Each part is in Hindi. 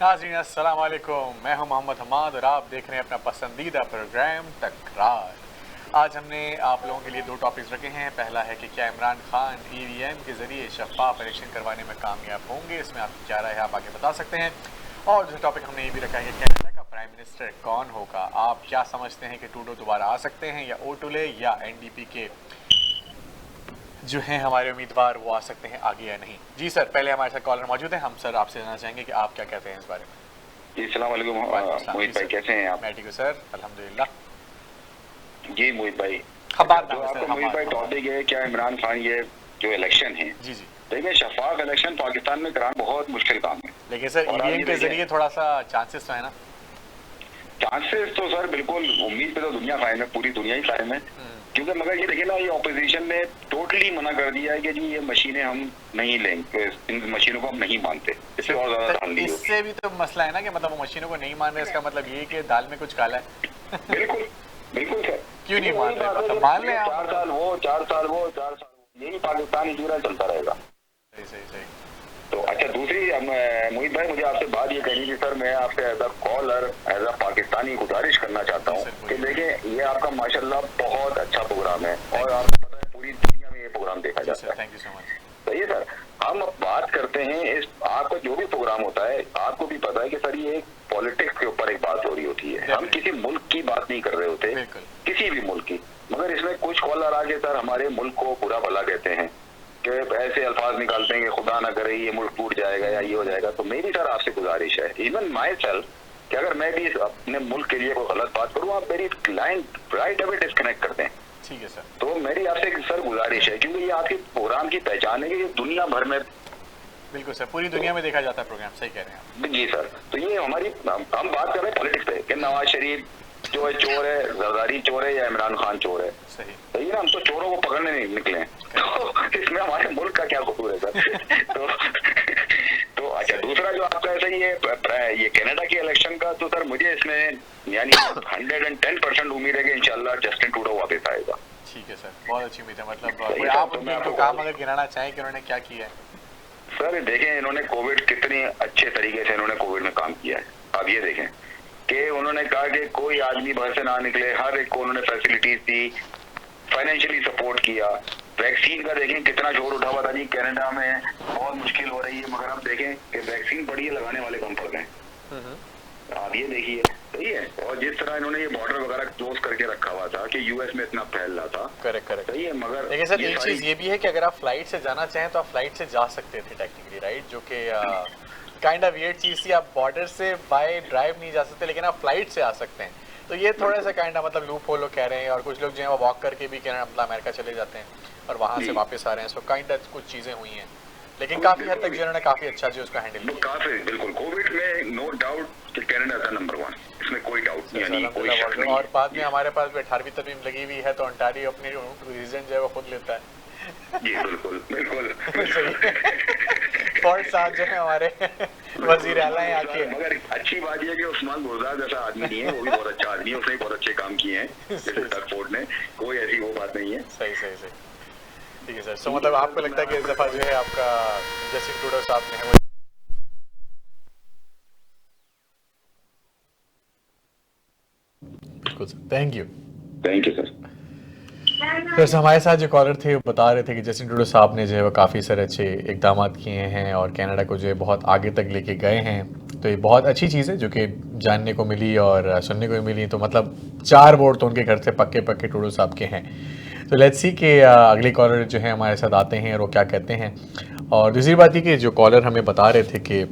नाज़रीन अस्सलाम वालेकुम, मैं हूं मोहम्मद हमाद और आप देख रहे हैं अपना पसंदीदा प्रोग्राम तकरार। आज हमने आप लोगों के लिए दो टॉपिक्स रखे हैं। पहला है कि क्या इमरान खान ईवीएम के ज़रिए शफाफ इलेक्शन करवाने में कामयाब होंगे, इसमें आपकी क्या राय है आप आगे बता सकते हैं। और दूसरा टॉपिक हमने ये भी रखा है कि कनाडा का प्राइम मिनिस्टर कौन होगा। आप क्या समझते हैं कि ट्रूडो दोबारा आ सकते हैं या ओटुले या एनडीपी के जो हैं हमारे उम्मीदवार वो आ सकते हैं आगे या नहीं। जी सर, पहले हमारे साथ कॉलर मौजूद हैं। हम सर आपसे जानना चाहेंगे कि आप क्या कहते हैं इस बारे में। जी अस्सलाम वालेकुम मोहित भाई, कैसे हैं आप? मैं ठीक हूँ सर, अल्हम्दुलिल्लाह। जी मोहित भाई, खबर जो आपका मोहित भाई टॉपिक है क्या इमरान खान, ये जो इलेक्शन है, जी जी, देखिए शफाफ इलेक्शन पाकिस्तान में कराना बहुत मुश्किल काम है। लेकिन सर ईवीएम के जरिए थोड़ा सा चांसेस तो है ना? चांसेस तो सर बिल्कुल, उम्मीद पे तो दुनिया कायम है, पूरी दुनिया ही कायम है। क्योंकि मगर ये देखिए ना, ये ऑपोजिशन ने टोटली मना कर दिया है कि जी ये मशीनें हम नहीं लेंगे, इन मशीनों को हम नहीं मानते। इससे और ज्यादा धांधली होगी। इससे भी तो मसला है ना कि मतलब वो मशीनों को नहीं मान रहे, इसका मतलब ये कि दाल में कुछ काला है। बिल्कुल बिल्कुल सर, क्यों नहीं मान रहे? मतलब मान लें आप। 4 साल वो 4 साल वो 4 साल वो, यही पाकिस्तान इसी तरह चलता रहेगा। सही सही सही। तो अच्छा, दूसरी मोहित भाई, मुझे आपसे बात ये करनी थी सर, मैं आपसे as a caller, as a Pakistani गुजारिश करना चाहता हूँ कि देखिए ये आपका माशाल्लाह बहुत अच्छा प्रोग्राम है और आपको पता है पूरी दुनिया में ये प्रोग्राम देखा जाता है। Thank you so much. सही है सर, हम अब बात करते हैं इस, आपका जो भी प्रोग्राम होता है आपको भी पता है कि सर ये एक पॉलिटिक्स के ऊपर एक बात हो रही होती है। हम किसी मुल्क की बात नहीं कर रहे होते, किसी भी मुल्क की, मगर इसमें कुछ कॉलर आके सर हमारे मुल्क को बुरा भला कहते हैं कि ऐसे अल्फाज निकालते हैं कि खुदा ना करे ये मुल्क टूट जाएगा या ये हो जाएगा। तो मेरी सर आपसे गुजारिश है, इवन माई सेल्फ, कि अगर मैं भी अपने मुल्क के लिए कोई गलत बात करूँ, आप मेरी लाइन राइट अवे डिस्कनेक्ट कर दें। ठीक है सर। तो मेरी आपसे सर गुजारिश है, क्योंकि ये आपके प्रोग्राम की पहचान है कि ये दुनिया भर में, बिल्कुल सर, पूरी दुनिया में देखा जाता है प्रोग्राम, सही कह रहे हैं आप। जी सर, तो ये हमारी, हम बात कर रहे हैं पॉलिटिक्स पे कि नवाज शरीफ जो है चोर है, जरदारी चोर है या इमरान खान चोर है। सही ना, हम तो चोरों को पकड़ने नहीं निकले हैं। तो इसमें हमारे मुल्क का क्या कसूर है सर? तो अच्छा, दूसरा जो आपका ऐसा ही है ये कनाडा के इलेक्शन का, तो सर मुझे इसमें यानी 110% उम्मीद है कि इंशाल्लाह जस्टिन ट्रूडो वापस आएगा। ठीक है सर, बहुत अच्छी उम्मीद है। मतलब आप उनको काम अगर गिनाना चाहें कि उन्होंने क्या किया है? सर देखें, इन्होंने कोविड कितने अच्छे तरीके से इन्होंने कोविड में काम किया है। अब ये देखें कि उन्होंने कहा कि कोई आदमी घर से ना निकले, हर एक को उन्होंने फैसिलिटीज दी, फाइनेंशियली सपोर्ट किया। वैक्सीन का देखें कितना जोर उठा हुआ था जी, कनाडा में बहुत मुश्किल हो रही है, मगर अब देखें कि वैक्सीन बढ़ी है, लगाने वाले कम पड़ गए। आप ये देखिए, सही है। और जिस तरह इन्होंने ये बॉर्डर वगैरह क्लोज करके रखा हुआ था कि यूएस में इतना फैल रहा था, करेक्ट करेक्ट, सही है। मगर लेकिन सर एक चीज ये भी है कि अगर आप फ्लाइट से जाना चाहें तो आप फ्लाइट से जा सकते थे टेक्निकली, राइट? जो कि काइंड ऑफ वियर्ड चीज थी, आप बॉर्डर से बाय ड्राइव नहीं जा सकते, लेकिन आप फ्लाइट से आ सकते हैं। तो ये थोड़ा सा काइंड ऑफ मतलब लूप होल कह रहे हैं, और कुछ लोग जो है वो वॉक करके भी कनाडा मतलब अमेरिका चले जाते हैं और वहाँ से वापस आ रहे हैं। सो काइंड ऑफ कुछ चीजें हुई हैं, लेकिन काफी हद तक जो उन्होंने काफी अच्छा जो उसका हैंडल किया। काफी बिल्कुल, कोविड में नो डाउट कि कनाडा था नंबर 1, इसमें कोई डाउट नहीं, यानी कोई शक नहीं। और बाद में हमारे पास भी 18वीं तरमीम लगी हुई है, तो ओंटारियो अपनी रीजन जो है वो खुद लेता है। जी बिल्कुल बिल्कुल फोर्ट साहब जो है हमारे वजीर आला हैं आके। मगर अच्छी बात यह है कि उस्मान गुलजार जैसा आदमी नहीं है, वो भी बहुत अच्छा आदमी है, उसने बहुत अच्छे काम किए हैं जैसे फोर्ट ने, कोई ऐसी वो बात नहीं है। सही सही सही, ठीक है सर। सो मतलब आपको लगता है कि इस दफा जो है आपका जस्टिन ट्रूडो साहब ने है वो, बिल्कुल सर, थैंक यू सर। तो हमारे साथ जो कॉलर थे वो बता रहे थे कि जस्टिन ट्रूडो साहब ने जो है वो काफ़ी सारे अच्छे इकदाम किए हैं और कनाडा को जो है बहुत आगे तक लेके गए हैं। तो ये बहुत अच्छी चीज़ है जो कि जानने को मिली और सुनने को मिली। तो मतलब 4 वोट तो उनके घर से पक्के पक्के ट्रूडो साहब के हैं। तो लेट्स सी कि अगले कॉलर जो है हमारे साथ आते हैं और वो क्या कहते हैं। और दूसरी बात ये कि जो कॉलर हमें बता रहे थे कि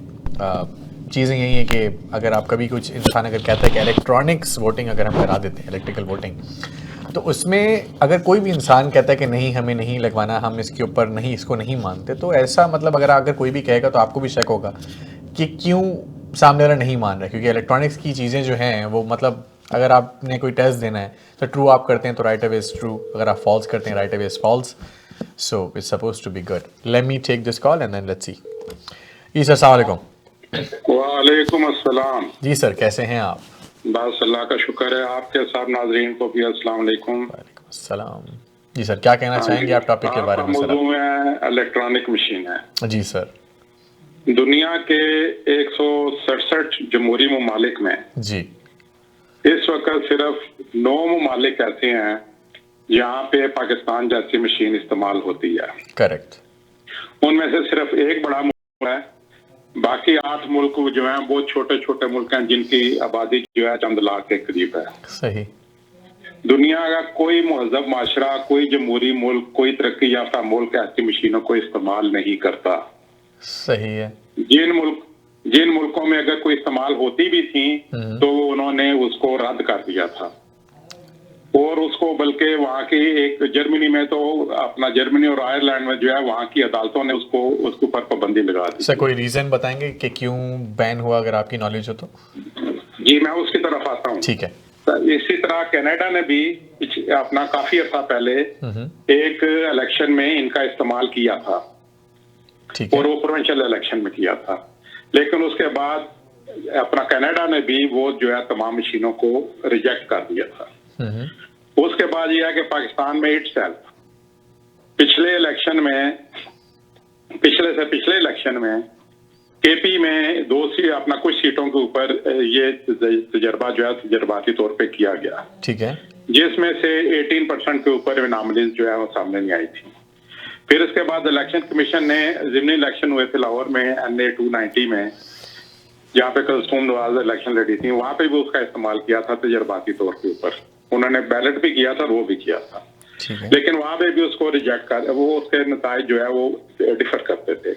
चीज़ें यही है कि अगर आप कभी कुछ इंसान अगर कहता है कि इलेक्ट्रॉनिक्स वोटिंग अगर हम करा देते हैं, इलेक्ट्रिकल वोटिंग, तो उसमें अगर कोई भी इंसान कहता है कि नहीं हमें नहीं लगवाना, हम इसके ऊपर नहीं, इसको नहीं मानते, तो ऐसा मतलब अगर कोई भी कहेगा तो आपको भी शक होगा कि क्यों सामने वाला नहीं मान रहा है। क्योंकि इलेक्ट्रॉनिक्स की चीज़ें जो हैं वो मतलब अगर आपने कोई टेस्ट देना है तो ट्रू आप करते हैं तो राइट अवे इज़ ट्रू, अगर आप फॉल्स करते हैं right away is false. So it's suppose to be good. Let me take this call and then let's see. जी सर, अस्सलाम वालेकुम। वालेकुम अस्सलाम। जी सर, कैसे हैं आप? बस अल्लाह का शुक्र है, आपके साथ नाजरीन को भी अस्सलाम वालेकुम। वालेकुम अस्सलाम। जी सर, क्या कहना चाहेंगे आप टॉपिक के बारे में? सर मौजूद में इलेक्ट्रॉनिक मशीन है। जी सर। दुनिया के 167 जमहूरी ममालिक में जी इस वक्त सिर्फ 9 ममालिक ऐसे हैं जहाँ पे पाकिस्तान जैसी मशीन इस्तेमाल होती है। करेक्ट। उनमें से सिर्फ एक बड़ा मुल्क है, बाकी 8 मुल्क जो हैं वो छोटे छोटे मुल्क हैं जिनकी आबादी जो है चंद लाख के करीब है। सही। दुनिया का कोई महजब माशरा, कोई जमहूरी मुल्क, कोई तरक्की याफ्ता मुल्क ऐसी मशीनों को इस्तेमाल नहीं करता। सही है। जिन मुल्कों में अगर कोई इस्तेमाल होती भी थी तो उन्होंने उसको रद्द कर दिया था, और उसको बल्कि वहाँ की एक जर्मनी में तो अपना जर्मनी और आयरलैंड में जो है वहाँ की अदालतों ने उसको उसके ऊपर पाबंदी लगा दी। सर कोई रीजन बताएंगे कि क्यों बैन हुआ, अगर आपकी नॉलेज हो तो? जी मैं उसकी तरफ आता हूँ। ठीक है। इसी तरह कनाडा ने भी अपना काफी अर्सा पहले एक इलेक्शन में इनका इस्तेमाल किया था, ठीक है। और वो प्रोविंशियल इलेक्शन में किया था, लेकिन उसके बाद अपना कनाडा ने भी वो जो है तमाम मशीनों को रिजेक्ट कर दिया था। उसके बाद यह है कि पाकिस्तान में इटसेल्फ पिछले इलेक्शन में केपी में अपना कुछ सीटों के ऊपर ये तजर्बा जो है तजर्बाती तौर पे किया गया, ठीक है, जिसमें से 18% के ऊपर एनामलीज जो है वो सामने नहीं आई थी। फिर इसके बाद इलेक्शन कमीशन ने ज़िमनी इलेक्शन हुए थे लाहौर में NA 290 में, जहाँ पे कलसूम नवाज इलेक्शन लड़ी थी, वहां पे भी उसका इस्तेमाल किया था तजर्बाती तौर के ऊपर। उन्होंने बैलेट भी किया था, वो भी किया था, लेकिन वहां पे भी उसको रिजेक्ट कर, वो उसके नताइज जो है वो डिफर करते थे।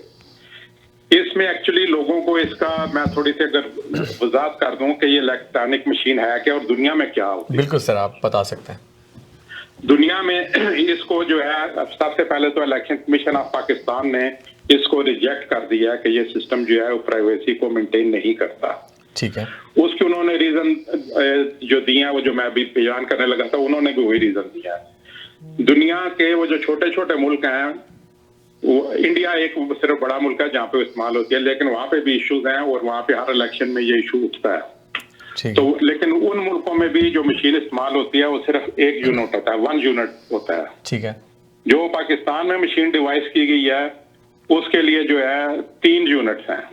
इसमें एक्चुअली लोगों को इसका मैं थोड़ी सी अगर वजाहत कर दूं कि ये इलेक्ट्रॉनिक मशीन है क्या और दुनिया में क्या होती है। बिल्कुल सर, आप बता सकते हैं। दुनिया में इसको जो है सबसे पहले तो इलेक्शन कमीशन ऑफ पाकिस्तान ने इसको रिजेक्ट कर दिया कि ये सिस्टम जो है वो प्राइवेसी को मेंटेन नहीं करता। ठीक है। उसके उन्होंने रीजन जो दिया वो जो मैं अभी बयान करने लगा था, उन्होंने भी वही रीजन दिया है। दुनिया के वो जो छोटे छोटे मुल्क हैं, वो इंडिया एक सिर्फ बड़ा मुल्क है जहाँ पे इस्तेमाल होती है, लेकिन वहां पे भी इश्यूज हैं और वहां पे हर इलेक्शन में ये इशू उठता है। तो लेकिन उन मुल्कों में भी जो मशीन इस्तेमाल होती है वो सिर्फ एक यूनिट होता है, 1 यूनिट होता है। ठीक है। जो पाकिस्तान में मशीन डिवाइस की गई है उसके लिए जो है 3 यूनिट्स हैं,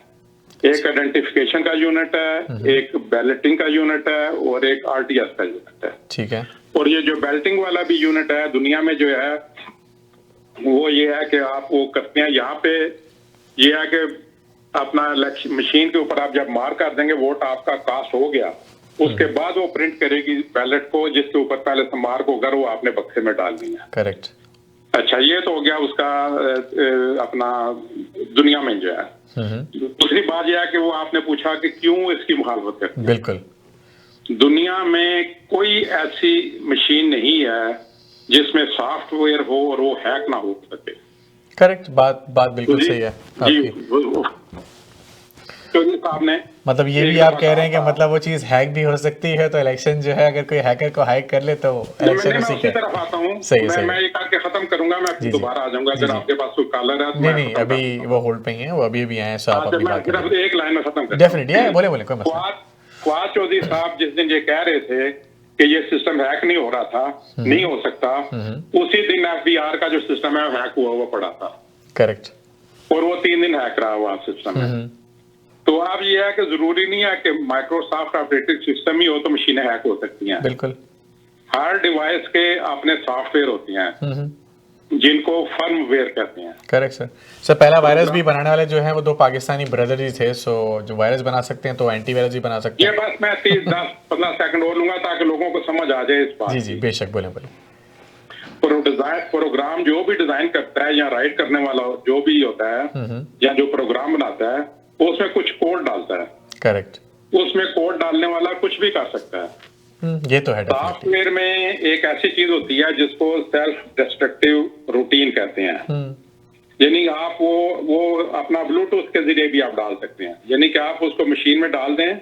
एक आइडेंटिफिकेशन का यूनिट है, एक बैलेटिंग का यूनिट है और एक RTS का यूनिट है। ठीक है। और ये जो बैलेटिंग वाला भी यूनिट है दुनिया में जो है वो ये है कि आप वो करते हैं, यहाँ पे ये है कि अपना मशीन के ऊपर आप जब मार कर देंगे, वोट आपका कास्ट हो गया, उसके बाद वो प्रिंट करेगी बैलेट को, जिसके ऊपर पहले से मार्क होगा, वो आपने बक्से में डालनी है। करेक्ट। अच्छा, ये तो हो गया उसका अपना दुनिया में जो है। दूसरी बात यह है कि वो आपने पूछा कि क्यों इसकी मुखालफत करते हैं। बिल्कुल। दुनिया में कोई ऐसी मशीन नहीं है जिसमें सॉफ्टवेयर हो और वो हैक ना हो सके। करेक्ट, बात बिल्कुल सही है आपकी। आपने मतलब ये भी आप कह रहे हैं कि मतलब वो चीज हैक भी हो सकती है, तो इलेक्शन जो है अगर कोई हैकर को हैक कर ले तो इलेक्शन उसी की तरफ आता हूँ। सही मैं ये करके खत्म करूंगा, मैं दोबारा आ जाऊंगा अगर आपके पास कोई कॉलर है। नहीं, अभी वो होल्ड पे ही है, वो अभी भी आए हैं, आप अपनी बात करें। एक लाइन में खत्म कर डेफिनेटली, बोले कोई मसला। ख्वाज चौधरी साहब जिस दिन ये कह रहे थे कि ये सिस्टम हैक नहीं हो रहा था, नहीं हो सकता, उसी दिन FBR का जो सिस्टम है हैक हुआ पड़ा था। करेक्ट। और वो 3 दिन हैक रहा हुआ सिस्टम है। तो अब ये है कि जरूरी नहीं है कि माइक्रोसॉफ्ट ऑपरेटिंग सिस्टम ही हो तो मशीनें हैक हो सकती हैं। बिल्कुल। हर डिवाइस के अपने सॉफ्टवेयर होते हैं जिनको फर्मवेयर कहते हैं। Correct sir. पहला वायरस भी बनाने वाले जो है वो 2 पाकिस्तानी ब्रदर ही थे, सो जो वायरस बना सकते हैं तो एंटीवायरस भी बना सकते हैं। ये बस मैं 10-15 सेकंड और लूंगा ताकि लोगों को समझ आ जाए इस बात। जी बेशक, बोले। प्रोग्राम जो भी डिजाइन करता है या राइट करने वाला जो भी होता है या जो प्रोग्राम बनाता है उसमें कुछ कोड डालता है। करेक्ट। उसमें कोड डालने वाला कुछ भी कर सकता है। ये तो है। सॉफ्टवेयर में एक ऐसी चीज होती है जिसको सेल्फ डिस्ट्रक्टिव रूटीन कहते हैं। यानी आप वो अपना ब्लूटूथ के जरिए भी आप डाल सकते हैं, यानी कि आप उसको मशीन में डाल दें।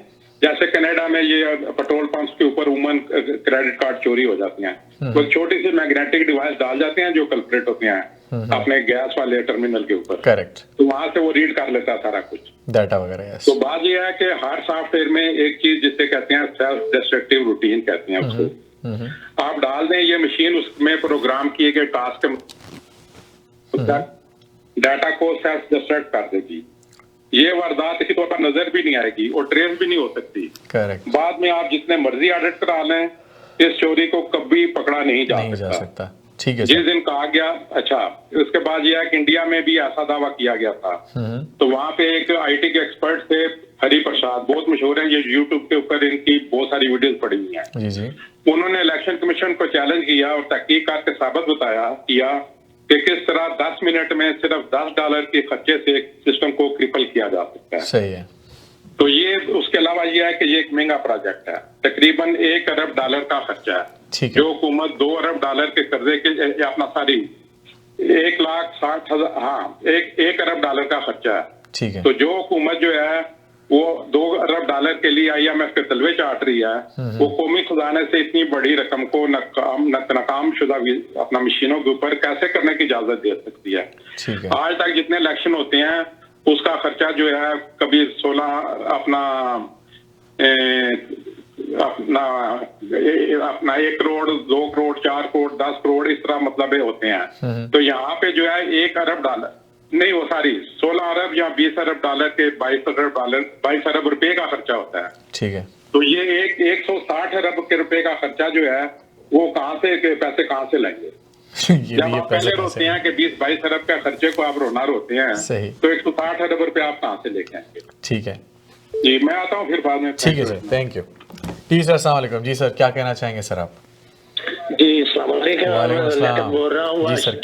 जैसे कनाडा में ये पेट्रोल पंप्स के ऊपर वुमन क्रेडिट कार्ड चोरी हो जाती हैं, वो छोटी सी मैग्नेटिक डिवाइस डाल जाते हैं जो कल्प्रेट होते हैं अपने गैस वाले टर्मिनल के ऊपर। करेक्ट। तो वहां से वो रीड कर लेता है सारा कुछ डाटा वगैरह। तो बात ये है कि हर सॉफ्टवेयर में एक चीज जिसे कहते हैं सेल्फ डिस्ट्रक्टिव रूटीन कहते हैं उसको आप डाल दें। ये मशीन उसमें प्रोग्राम किए गए टास्क डाटा को सेल्फ डिस्ट्रक्ट कर देगी। ये वारदात किसी को नजर भी नहीं आएगी और ट्रेस भी नहीं हो सकती। करेक्ट। बाद में आप जितने मर्जी ऑडिट करा लें, इस चोरी को कभी पकड़ा नहीं जा सकता। ठीक है जिस दिन कहा गया, अच्छा उसके बाद यह है कि इंडिया में भी ऐसा दावा किया गया था, तो वहां पे एक आईटी के एक्सपर्ट थे, हरि प्रसाद, बहुत मशहूर है, ये यूट्यूब के ऊपर इनकी बहुत सारी वीडियोस पड़ी हुई हैं। जी जी। उन्होंने इलेक्शन कमीशन को चैलेंज किया और तहकीक करके साबित किया कि किस तरह 10 मिनट में सिर्फ $10 के खर्चे से सिस्टम को क्रिपल किया जा सकता है। सही है। तो ये उसके अलावा ये है कि ये एक महंगा प्रोजेक्ट है, तकरीबन $1 अरब का खर्चा है। ठीक है। जो हुकूमत $2 अरब के कर्जे के अपना सारी 1,60,000, हाँ, $1 अरब का खर्चा है। ठीक है। तो जो हुकूमत जो है वो $2 अरब के लिए IMF के तलवे चाट रही है, वो कौमी खजाने से इतनी बड़ी रकम को नाकाम शुदा अपना मशीनों के ऊपर कैसे करने की इजाजत दे सकती है। ठीक है। आज तक जितने इलेक्शन होते हैं उसका खर्चा जो है कभी 16 अपना 1 करोड़, 2 करोड़, 4 करोड़, 10 करोड़ इस तरह मतलब होते हैं। तो यहाँ पे जो है $1 अरब नहीं, वो सारी 16 अरब या $20 अरब के 22 अरब रुपए का खर्चा होता है। ठीक है। तो ये 160 अरब के रुपए का खर्चा जो है वो पैसे कहाँ से लेंगे? जब आप पहले रोते हैं कि 20-22 अरब का खर्चे को आप रोना रोते हैं, सही, तो 160 अरब रुपए आप कहाँ से लेके आएंगे? ठीक है जी, मैं आता हूँ फिर बाद में। ठीक है सर, थैंक यू। जी सर, अस्सलाम वालेकुम। जी सर, क्या कहना चाहेंगे सर आप? जी अस्सलाम वालेकुम। बोल रहा हूँ। जी सर,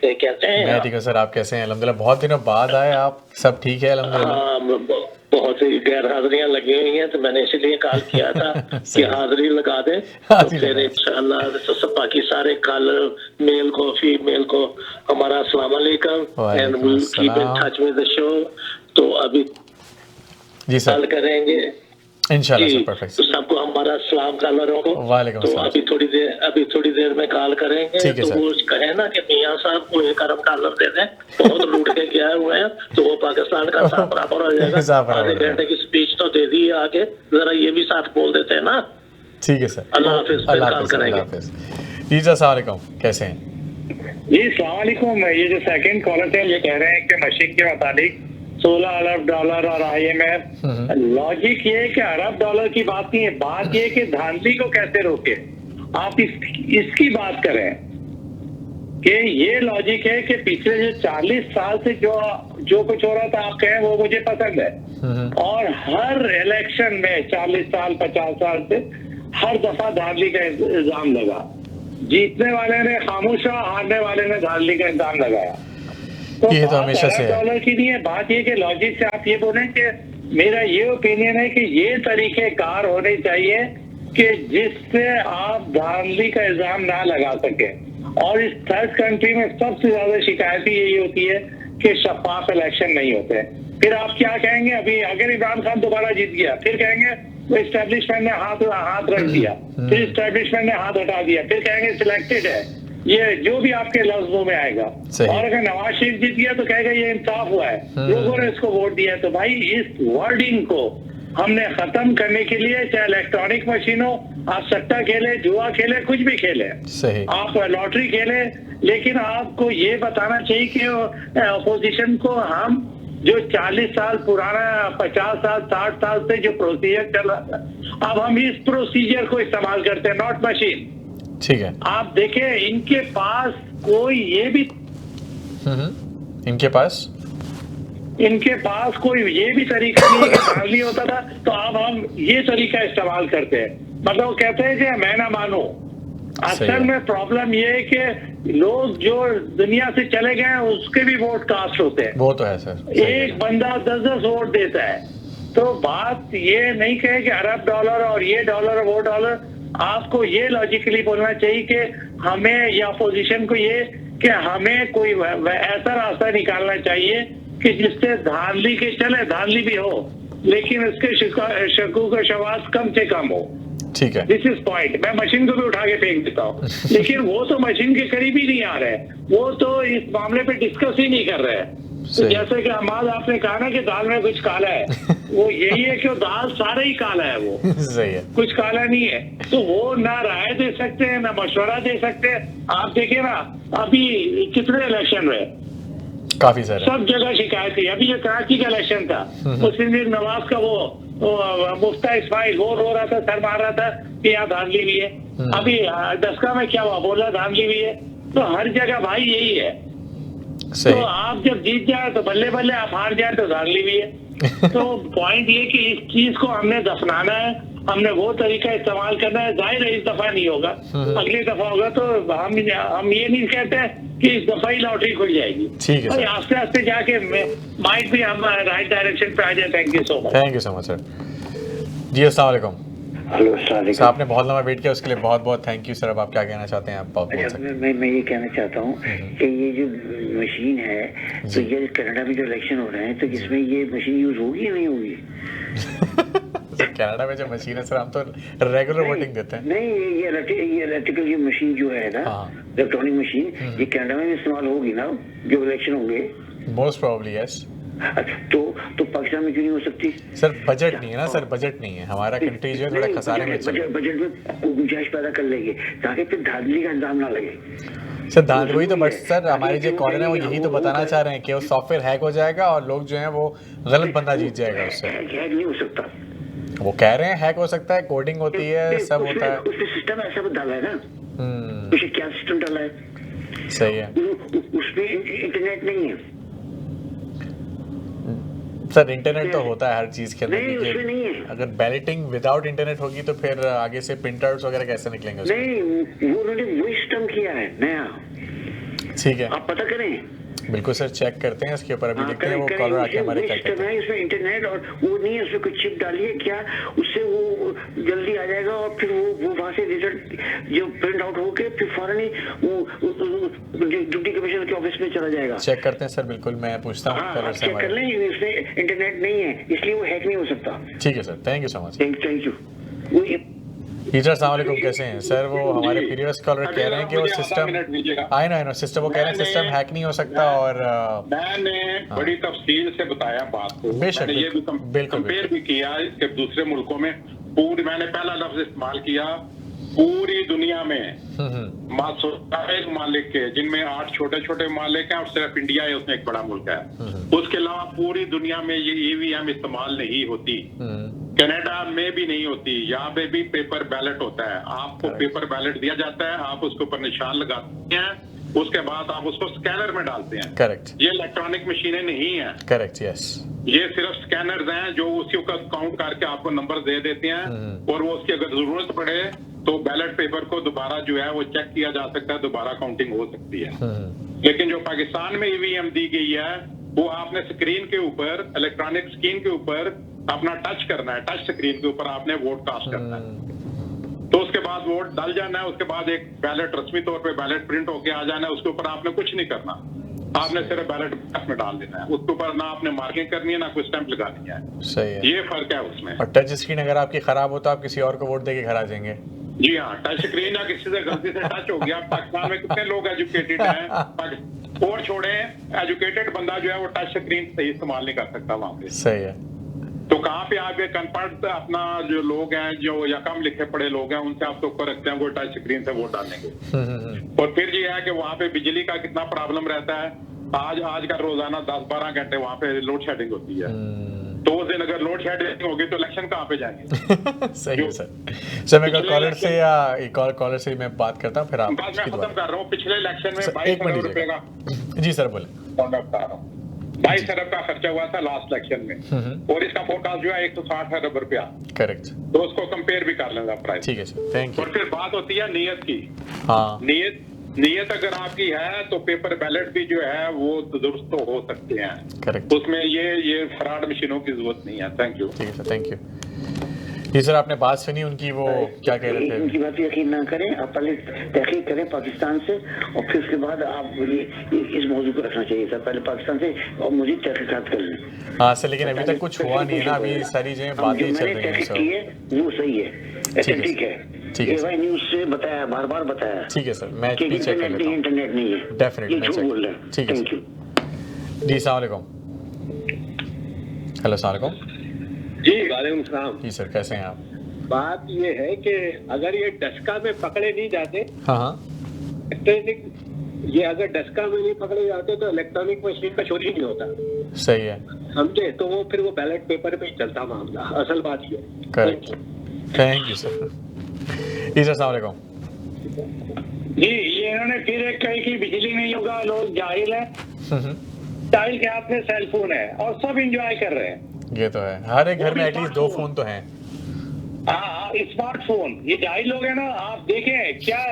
कैसे हैं? मैं ठीक हूँ सर, आप कैसे हैं? अल्हम्दुलिल्लाह, बहुत दिनों बाद आए आप, सब ठीक है अल्हम्दुलिल्लाह? बहुत सी गैर हाजिरियां लगी हुई हैं, तो मैंने इसीलिए कॉल किया था कि हाजिरी लगा दे, तो फिर इंशाल्लाह सब बाकी सारे कल मेल को फीमेल को हमारा अस्सलाम वालेकुम and we will keep in touch with the show. तो अभी जी सर कॉल करेंगे इंशाल्लाह सर, परफेक्ट। तो सबको हमारा सलाम कॉलरों को। वालेकुम तो सलाम। अभी थोड़ी देर में कॉल करेंगे, तो वो कहे ना कि मियां साहब को $1 अरब दे दें, बहुत लूट के गया हुए हैं, तो वो पाकिस्तान का साफ बराबर हो जाएगा। आधे घंटे की स्पीच तो दे दी आगे, जरा ये भी साथ बोल देते हैं ना। ठीक है सर, अल्लाह हाफिज। कॉल करेंगे। जी सर, अस्सलाम वालेकुम, कैसे हैं? जी अस्सलाम वालेकुम। ये जो सेकंड कॉलर थे ये कह रहे हैं कि मशीन के मुताबिक $16 अरब और IMF, लॉजिक ये है कि $1 की बात नहीं है, बात ये कि धांधली को कैसे रोके। आप इसकी बात करें कि ये लॉजिक है कि पिछले जो 40 साल से जो कुछ हो रहा था आप कहें वो मुझे पसंद है, और हर इलेक्शन में 40 साल 50 साल से हर दफा धांधली का इल्जाम लगा। जीतने वाले ने खामोश रहा, हारने वाले ने धांधली का इल्जाम लगाया। ये तो हमेशा से $1 की नहीं है बात, ये कि लॉजिक से आप ये बोलें कि मेरा ये ओपिनियन है कि ये तरीके कार होने चाहिए कि जिससे आप धांधली का इल्जाम ना लगा सके। और इस थर्ड कंट्री में सबसे ज्यादा शिकायत यही होती है कि शफाफ इलेक्शन नहीं होते। फिर आप क्या कहेंगे? अभी अगर इमरान खान दोबारा जीत गया, फिर कहेंगे वो एस्टेब्लिशमेंट ने हाथ रख दिया, फिर एस्टेब्लिशमेंट ने हाथ हटा दिया, फिर कहेंगे सिलेक्टेड है, ये जो भी आपके लफ्जों में आएगा। और अगर नवाज शरीफ जीत गया तो कहेगा ये इंसाफ हुआ है, लोगों ने इसको वोट दिया। तो भाई इस वर्डिंग को हमने खत्म करने के लिए, चाहे इलेक्ट्रॉनिक मशीन हो, आप सट्टा खेले, जुआ खेले, कुछ भी खेले, आप लॉटरी खेले, लेकिन आपको ये बताना चाहिए कि अपोजिशन को हम जो 40 साल पुराना, 50 साल 60 साल से जो प्रोसीजर चल रहा था, अब हम इस प्रोसीजर को इस्तेमाल करते हैं, नॉट मशीन। ठीक है। आप देखें इनके पास कोई ये भी इनके पास कोई ये भी तरीका नहीं है कि धांधली होता था, तो अब हम ये तरीका इस्तेमाल करते हैं। मतलब वो कहते हैं कि मैं ना मानू। असल में प्रॉब्लम ये है कि लोग जो दुनिया से चले गए हैं उसके भी वोट कास्ट होते हैं। वो तो है सर, एक बंदा 10-10 वोट देता है। तो बात ये नहीं कहे कि $1 और ये डॉलर वो डॉलर। आपको ये लॉजिकली बोलना चाहिए कि हमें या अपोजिशन को ये कि हमें कोई ऐसा रास्ता निकालना चाहिए कि जिससे धांधली के चले, धांधली भी हो लेकिन इसके शकूक और शवाज कम से कम हो। ठीक है, दिस इज पॉइंट। मैं मशीन को भी उठा के फेंक देता हूँ, लेकिन वो तो मशीन के करीब ही नहीं आ रहे, वो तो इस मामले पे डिस्कस ही नहीं कर रहे हैं। तो जैसे कि अमाद आपने कहा ना कि दाल में कुछ काला है, वो यही है कि वो दाल सारा ही काला है, वो सही है, कुछ काला नहीं है। तो वो ना राय दे सकते हैं ना मशवरा दे सकते हैं। आप देखिए ना अभी कितने इलेक्शन हुए, काफी सारे सब जगह शिकायत थी। अभी जो कराची का इलेक्शन था उसमें भी नवाज का वो मुफ्ता इस्माइल वो रो रहा था, सर मार रहा था कि यहाँ धांधली भी है। अभी दसका में क्या हुआ, बोला धांधली भी है। तो हर जगह भाई यही है। सही। तो आप जब जीत जाए तो बल्ले बल्ले, आप हार जाए तो धांधली भी है। तो पॉइंट ये कि इस चीज को हमने दफनाना है, हमने वो तरीका इस्तेमाल करना है। जाहिर है इस दफा नहीं होगा, अगली दफा होगा। तो हम ये नहीं कहते हैं कि इस दफा ही लॉटरी खुल जाएगी। ठीक है सर। आस्ते आस्ते जाके माइट भी हम राइट डायरेक्शन पे आ जाए। Thank you so much. Thank you so much sir. जी अस्सलाम वालेकुम हेलो सर, आपने बहुत लंबा वेट किया, उसके लिए बहुत बहुत थैंक यू सर। अब आप क्या कहना चाहते हैं? आप बोल सकते हैं। मैं ये कहना चाहता हूँ कि ये जो मशीन है, तो ये कनाडा में जो इलेक्शन हो रहे हैं, तो इसमें ये मशीन यूज होगी या नहीं होगी? कनाडा में जो मशीन है सर, हम तो रेगुलर वोटिंग देते हैं। नहीं, ये इलेक्ट्रिकल ये मशीन जो है ना, इलेक्ट्रॉनिक मशीन, ये कनाडा में भी इस्तेमाल होगी ना जो इलेक्शन होंगे? Most probably yes. तो पाकिस्तान में क्यों नहीं हो सकती? सर बजट नहीं है ना सर, बजट नहीं है हमारा। कंट्री जो है थोड़ा खसारे में चल, बजट में गुंजाइश पैदा कर लेंगे ताकि फिर धांधली का इल्जाम ना लगे। सर धांधली वही तो, बट सर हमारे जो कॉलर है वो यही तो बताना चाह रहे हैं कि वो सॉफ्टवेयर हैक हो जाएगा और लोग जो है वो गलत बंदा जीत जाएगा उससे। हैक नहीं हो सकता। वो कह रहे हैं हैक हो सकता है, कोडिंग होती है, सब होता है। उसमें सिस्टम ऐसा डाला है ना, उसमें क्या सिस्टम डाला है? सही है उसमें इंटरनेट नहीं है सर। इंटरनेट तो होता है हर चीज के नहीं, उसमें अंदर। नहीं है। अगर बैलेटिंग विदाउट इंटरनेट होगी तो फिर आगे से प्रिंटआउट्स वगैरह कैसे निकलेंगे उसमें? नहीं, वो उन्होंने वही सिस्टम किया है नया। ठीक है, आप पता करें। बिल्कुल सर, चेक करते हैं इसके ऊपर। अभी देखते हैं वो कॉलर आके हमारे क्या कहते हैं। इसमें इंटरनेट और वो नहीं है, उसमें कोई चिप डाली है क्या, उससे वो जल्दी आ जाएगा और फिर वो वहां से रिजल्ट जो प्रिंट आउट होके फिर फौरन ही वो डिप्टी कमिश्नर के ऑफिस में चला जाएगा। चेक करते हैं सर, बिल्कुल मैं पूछता हूँ कॉलर से चेक कर हमारे। लें, इसमें इंटरनेट नहीं है इसलिए वो हैक नहीं हो सकता। ठीक है sir, thank you so much. Thank you. Teacher अस्सलाम वालेकुम, कैसे हैं सर? वो हमारे प्रीवियस कॉलर कह रहे हैं कि वो सिस्टम आई नो सिस्टम, वो कह रहे हैं सिस्टम हैक नहीं हो सकता। और मैंने बड़ी तफसील से बताया बात को, बेशक, मैंने ये भी कंपेयर भी किया कि दूसरे मुल्कों में पूरी, मैंने पहला लफ्ज इस्तेमाल किया, पूरी दुनिया में मालिक मालिक के जिनमें 8 छोटे छोटे मालिक हैं और सिर्फ इंडिया है उसमें एक बड़ा मुल्क है, उसके अलावा पूरी दुनिया में ये ईवीएम इस्तेमाल नहीं होती। कनाडा में भी नहीं होती, यहाँ पे भी पेपर बैलेट होता है। आपको पेपर बैलेट दिया जाता है, आप उसके ऊपर निशान लगाते हैं, उसके बाद आप उसको स्कैनर में डालते हैं। करेक्ट। ये इलेक्ट्रॉनिक मशीनें नहीं है। Correct, yes. ये सिर्फ स्कैनर्स हैं जो उसी का काउंट करके आपको नंबर दे देते हैं और वो उसकी अगर जरूरत पड़े तो बैलेट पेपर को दोबारा जो है वो चेक किया जा सकता है, दोबारा काउंटिंग हो सकती है। लेकिन जो पाकिस्तान में ईवीएम दी गई है वो आपने स्क्रीन के ऊपर, इलेक्ट्रॉनिक स्क्रीन के ऊपर अपना टच करना है, टच स्क्रीन के ऊपर आपने वोट कास्ट करना है, तो उसके बाद वोट डाल जाना है। उसके बाद एक बैलेट रस्मी तौर पे बैलेट प्रिंट होके आ जाना है, उसके ऊपर आपने कुछ नहीं करना, आपने सिर्फ बैलेट बॉक्स में डाल देना है, उसके ऊपर ना आपने मार्किंग करनी है ना कोई स्टैंप लगानी है। सही है, ये फर्क है उसमें। और टच स्क्रीन अगर आपकी खराब हो तो आप किसी और को वोट देके घर आ जाएंगे। जी हाँ, टच स्क्रीन या किसी से गलती से टच हो गया। पाकिस्तान में कितने लोग एजुकेटेड हैं, और छोड़े एजुकेटेड बंदा जो है वो टच स्क्रीन सही इस्तेमाल नहीं कर सकता वहाँ पे। सही है। तो कहाँ पे आप एक अनपढ़ अपना जो लोग हैं जो या कम लिखे पढ़े लोग हैं उनसे आप तो ऊपर रखते हैं वो टच स्क्रीन से वोट डालेंगे। और फिर ये है कि वहाँ पे बिजली का कितना प्रॉब्लम रहता है। आज का रोजाना 10-12 घंटे वहाँ पे लोड शेडिंग होती है, तो उस दिन अगर लोड शेडिंग होगी तो इलेक्शन कहाँ पे जाएंगे? सही है सर। मैं कॉलर से या एक और कॉलर से मैं बात करता हूँ, फिर आप मैं खत्म कर रहा हूँ। पिछले इलेक्शन में 22 एक मिनट करोड़ रुपए का, जी सर बोले, 22 अरब का खर्चा हुआ था लास्ट इलेक्शन में, और इसका फोरकास्ट जो है 160 अरब रुपया। करेक्ट। तो उसको कंपेयर भी कर लेंगे प्राइस। ठीक है सर, थैंक यू। और फिर बात होती है नियत की। हाँ, नियत अगर आपकी है तो पेपर बैलेट भी जो है वो दुरुस्त तो हो सकते हैं। करेक्ट। उसमें ये फ्रॉड मशीनों की जरूरत नहीं है। Thank you. ठीक है सर, थैंक यू। जी सर, आपने बात सुनी उनकी, वो क्या कह रहे थे? उनकी बात यकीन ना करें, आप पहले तहकीक करें पाकिस्तान से और फिर उसके बाद आप इस मौजू को रखना चाहिए सर, पहले पाकिस्तान से और मुझे तहकीकात कर लें। हाँ सर, लेकिन अभी तक कुछ हुआ नहीं है ना, अभी सारी जो बातें चल रही हैं सर। वो सही है, ठीक है, ठीक है AY न्यूज़ से बताया, बार बताया। ठीक है सर, मैं पीछे कर लेता हूँ। इंटरनेट नहीं है, डेफिनेटली मैं चेक। बोल रहे हैं। ठीक है थैंक यू जी। अस्सलाम वालेकुम। हेलो, अस्सलाम वालेकुम। जी वालेकुम सलाम। जी सर, कैसे हैं आप? बात ये है कि अगर ये डस्का में पकड़े नहीं जाते, हाँ हाँ, ये अगर डस्का में नहीं पकड़े जाते तो इलेक्ट्रॉनिक मशीन का चोरी नहीं होता, सही है, समझे? तो वो फिर वो बैलेट पेपर पे ही चलता मामला, असल बात ये। Correct, thank you sir. जी सर, अस्सलाम वालेकुम। जी, ये इन्होंने फिर एक कही कि बिजली नहीं होगा, लोग जाहिल है। जाहिल के हाथ में सेल फोन है और सब एंजॉय कर रहे हैं। ये तो है, हर एक घर में एटलीस्ट 2 फोन तो हैं। हाँ, स्मार्टफोन। ये जाहिल लोग है ना, आप देखें क्या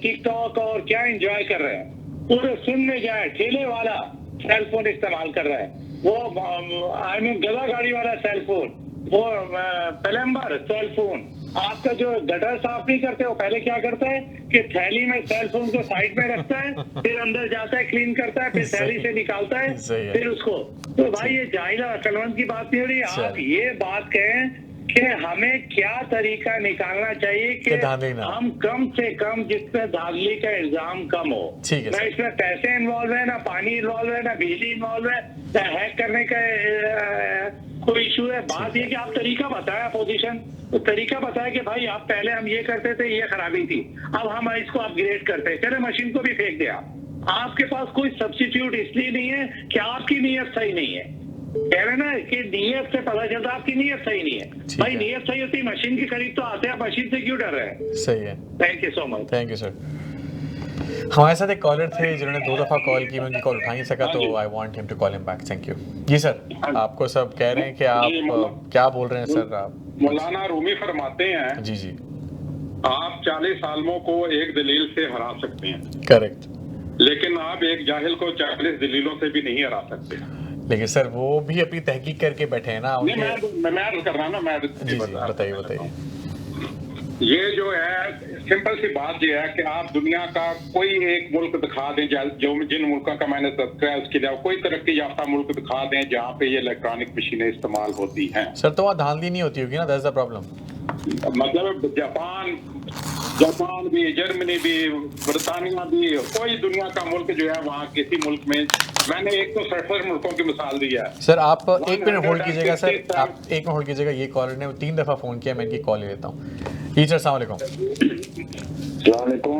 टिकटॉक और क्या एंजॉय कर रहे हैं। पूरे सुन में जाए, ठेले वाला सेल फोन इस्तेमाल कर रहा है, वो आई मीन गधा गाड़ी वाला सेल फोन, वो प्लम्बर सेल फोन। आपका जो गटर साफ नहीं करते, वो पहले क्या करता है कि थैली में सेल फोन को साइड में रखता है, फिर अंदर जाता है, क्लीन करता है, फिर थैली से निकालता है, फिर उसको। तो भाई ये जाहिल और अक्लमंद की बात नहीं हो रही। आप ये बात कहें कि हमें क्या तरीका निकालना चाहिए कि हम कम से कम जिसमें धांधली का इल्जाम कम हो। ना इसमें पैसे इन्वॉल्व है, ना पानी इन्वॉल्व है, ना बिजली इन्वॉल्व है, ना हैक करने का कोई इशू है। बात ये कि आप तरीका बताएं, अपोजिशन तो तरीका बताएं कि भाई आप पहले हम ये करते थे, ये खराबी थी, अब हम इसको अपग्रेड करते हैं। चले मशीन को भी फेंक दिया। आपके पास कोई सब्स्टिट्यूट इसलिए नहीं है कि आपकी नीयत सही नहीं है। कह रहे ना कि नीयत से पता चलता आपकी नीयत सही नहीं है। भाई नीयत सही होती, मशीन की खरीद तो आते हैं, मशीन से क्यों डर रहे हैं? सही है, thank you so much. Thank you sir. हमारे साथ एक कॉलर थे जिन्होंने 2 दफा कॉल की, मैं उनकी कॉल उठा नहीं सका, तो I want him to call him back. Thank you. जी सर, आपको सब कह रहे हैं कि आप क्या बोल रहे हैं सर? आप मौलाना रूमी फरमाते हैं, जी जी, आप 40 आलमों को एक दलील से हरा सकते हैं, करेक्ट, लेकिन आप एक जाहिल को 40 दलीलों से भी नहीं हरा सकते। लेकिन सर वो भी अपनी तहकीक करके बैठे हैं ना। मैं कर रहा ना, मैं जी बताइए बताइए। ये जो है सिंपल सी बात ये है कि आप दुनिया का कोई एक मुल्क दिखा दें, जो जिन मुल्कों का मैंने तज़किरा उसके लिए कोई तरक्की याफ्ता मुल्क दिखा दें जहाँ पे ये इलेक्ट्रॉनिक मशीनें इस्तेमाल होती हैं। सर तो वहाँ धांधली नहीं होती होगी ना, दैट्स द प्रॉब्लम। मतलब जापान भी, जर्मनी भी, बरतानिया भी, कोई दुनिया का मुल्क जो है वहाँ किसी मुल्क में, मैंने 167 मुल्कों की मिसाल दी है। सर आप 1 मिनट होल्ड कीजिएगा सर, आप 1 मिनट होल्ड कीजिएगा। ये कॉलर ने 3 दफा फोन किया, मैं इनकी कॉल ले लेता हूँ। जी सर, अस्सलाम वालेकुम।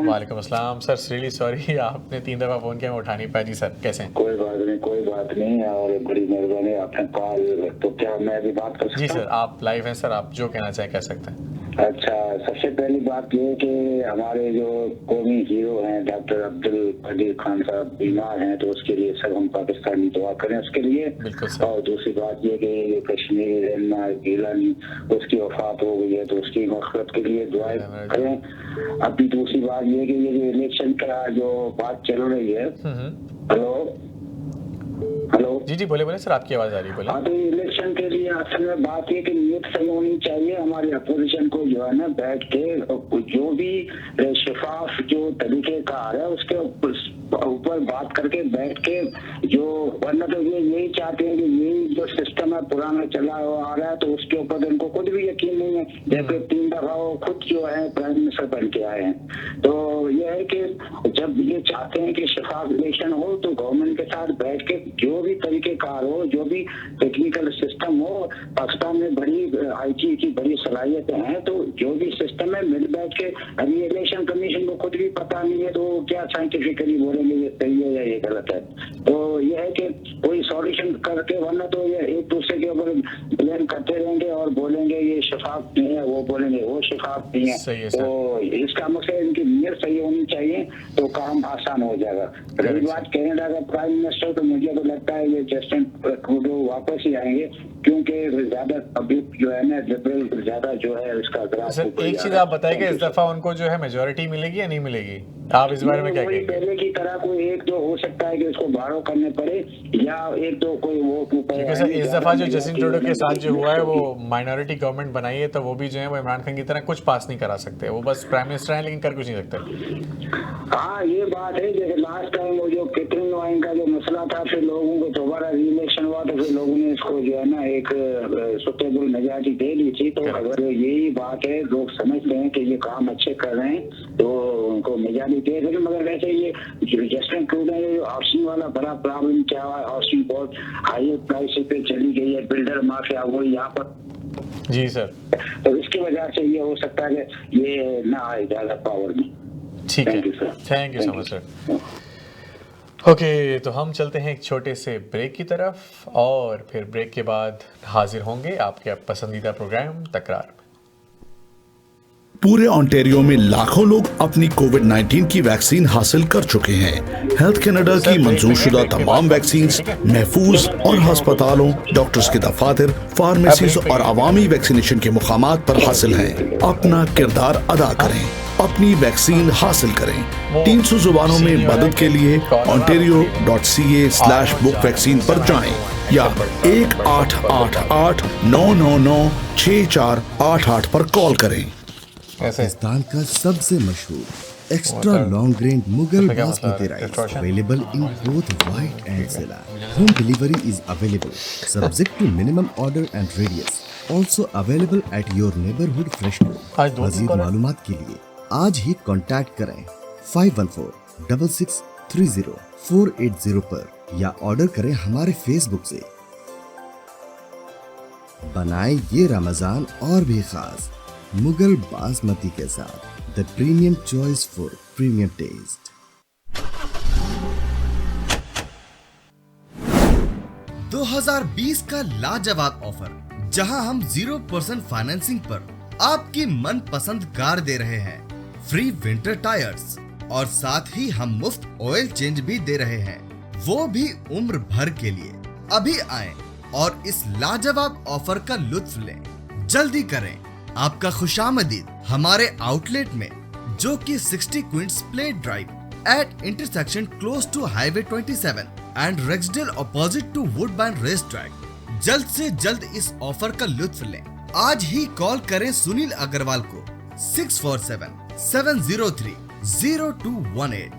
वालेकुम अस्सलाम। सर रियली सॉरी, आपने 3 दफा फोन किया, मैं उठा नहीं पाया। जी सर, कैसे हैं? कोई बात नहीं और बड़ी मेहरबानी आपने कॉल। तो क्या मैं अभी बात कर सकता हूं? जी सर, आप लाइव हैं सर, आप जो कहना चाहें कह सकते हैं। अच्छा, सबसे पहली बात ये कि हमारे जो कौमी हीरो हैं डॉक्टर अब्दुल कदीर खान साहब बीमार हैं, तो उसके लिए सब हम पाकिस्तानी दुआ करें उसके लिए। और दूसरी बात ये कि कश्मीरी रहनुमा गिलानी, उसकी वफात हो गई है, तो उसकी मग़फ़िरत के लिए दुआएं करें। अभी दूसरी बात ये कि ये जो इलेक्शन का जो बात चल रही है, हेलो जी बोले सर, आपकी आवाज आ रही है, बोले। हाँ, तो इलेक्शन के लिए असल में बात ये कि नीयत सही होनी चाहिए हमारी अपोजिशन को, जो है ना बैठ के जो भी शफाफ जो तरीके कार है उसके ऊपर बात करके बैठ के, जो वरना तो ये यही चाहते हैं कि यही जो सिस्टम है पुराना चला आ रहा है, तो उसके ऊपर इनको खुद भी यकीन नहीं है। जैसे 3 दफा वो खुद जो है प्राइम मिनिस्टर बन के आए हैं। तो ये है कि जब ये चाहते हैं कि शफाफ इलेक्शन हो, तो गवर्नमेंट के साथ बैठ के जो भी तरीके कार हो, जो भी टेक्निकल सिस्टम हो, पाकिस्तान में बड़ी IT की बड़ी सलाहियतें हैं, तो जो भी सिस्टम है मिल बैठ के, अभी इलेक्शन कमीशन को खुद भी पता नहीं है तो क्या साइंटिफिकली बोलेंगे ये सही है या ये गलत है। तो ये है कि कोई सॉल्यूशन करके, वरना तो ये एक दूसरे के ऊपर ब्लेम करते रहेंगे और बोलेंगे ये शफाफ नहीं है, वो बोलेंगे वो शफाफ नहीं है। तो इसका मकसद इनकी नीयत सही होनी चाहिए, तो काम आसान हो जाएगा। रही बात कनाडा का प्राइम मिनिस्टर, तो मुझे तो लगता है ये जस्टिन ट्रूडो वापस ही आएंगे, क्योंकि ज्यादा पब्लिक जो है ना लिबरल ज्यादा जो है इसका ग्राफ। एक चीज आप बताइए, इस दफा उनको जो है मेजोरिटी मिलेगी या नहीं मिलेगी? आप इस बारे में क्या कहेंगे? पहले की तरह कोई 1-2 हो सकता है कि उसको बारो करने पड़े, या 1-2 कोई वो क्योंकि सर इस दफा जो जस्टिन ट्रूडो के साथ जो हुआ है, वो माइनॉरिटी गवर्नमेंट बनाई है, तो वो भी जो है वो इमरान खान की तरह कुछ पास नहीं करा सकते। वो बस प्राइम मिनिस्टर हैं लेकिन कर कुछ नहीं सकते। हाँ, ये बात है। जैसे लास्ट टाइम वो जो कैथरीन वाइन का जो मसला था, फिर लोगों को दोबारा री-इलेक्शन हुआ, तो फिर लोगों ने इसको जो है ना एक सुटेबल मेजॉरिटी दे दी थी। तो अगर यही बात है, लोग समझते हैं कि ये काम अच्छे कर रहे हैं, तो उनको मेजॉरिटी दे देंगे। मगर वैसे ये जस्टिन ट्रूडो ने जो हाउसिंग वाला बड़ा प्रॉब्लम क्या हुआ, हाउसिंग बहुत हाई प्राइस पे चली गई है, बिल्डर माफिया वो यहाँ पर। जी सर, तो इसकी वजह से ये हो सकता है कि ये ना आए ज्यादा पावर में। ठीक है, thank you sir. Thank you so much sir. Okay, तो हम चलते हैं एक छोटे से ब्रेक की तरफ और फिर ब्रेक के बाद हाजिर होंगे आपके पसंदीदा प्रोग्राम तकरार में। पूरे ओंटारियो में लाखों लोग अपनी कोविड-19 की वैक्सीन हासिल कर चुके हैं। हेल्थ कनाडा की मंजूरशुदा तमाम वैक्सीन महफूज और अस्पतालों, डॉक्टर्स के दफातर, फार्मेसीज और अवामी वैक्सीनेशन के मुकामात पर हासिल हैं। अपना किरदार अदा करें, अपनी वैक्सीन हासिल करें। 300 जुबानों में मदद के लिए ontario.ca/book वैक्सीन पर जाएं या 1888-999-6488 पर कॉल करें। पाकिस्तान का सबसे मशहूर extra long grain Mughal basmati rice available in both white and sella. Home delivery is available subject to minimum order and radius, also available at your neighbourhood fresh store. मज़ीद मालूमात के लिए आज ही कांटेक्ट करें 5146630480 पर या ऑर्डर करें हमारे फेसबुक से। बनाएं ये रमजान और भी खास मुगल बासमती के साथ, the premium choice for premium taste. 2020 का लाजवाब ऑफर, जहां हम 0% फाइनेंसिंग पर आपकी मनपसंद कार दे रहे हैं, फ्री विंटर टायर्स और साथ ही हम मुफ्त ऑयल चेंज भी दे रहे हैं, वो भी उम्र भर के लिए। अभी आएं और इस लाजवाब ऑफर का लुत्फ लें। जल्दी करें, आपका खुशामदीद हमारे आउटलेट में, जो कि 60 Queens Plate Drive at intersection close to highway 27 and Rexdale opposite to Woodbine race track. जल्द से जल्द इस ऑफर का लुत्फ लें। आज ही कॉल करें सुनील अग्रवाल को 647-703-0218।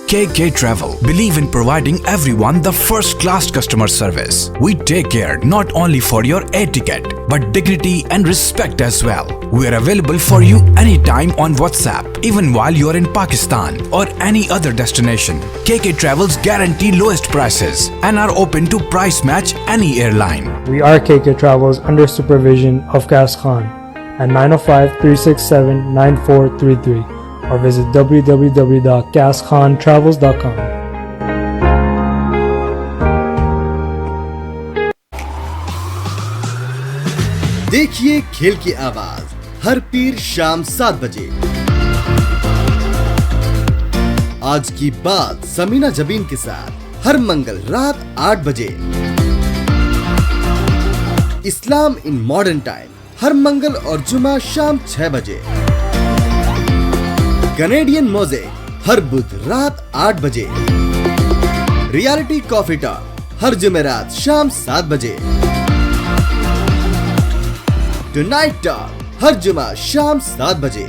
KK Travel believe in providing everyone the first class customer service. We take care not only for your air ticket but dignity and respect as well. We are available for you anytime on WhatsApp, even while you are in Pakistan or any other destination. KK Travels guarantee lowest prices and are open to price match any airline. We are KK Travels under supervision of Qais Khan at 905-367-9433 or visit www.qaiskhan.travels.com. देखिए खेल की आवाज हर पीर शाम 7 बजे। आज की बात समीना जबीन के साथ हर मंगल रात 8 बजे। इस्लाम इन मॉडर्न टाइम हर मंगल और जुमा शाम 6 बजे। कैनेडियन मोज़ेक हर बुध रात 8 बजे। रियलिटी कॉफी टॉक हर जुमेरात शाम 7 बजे। टुनाइट टॉक हर जुमा शाम 7 बजे।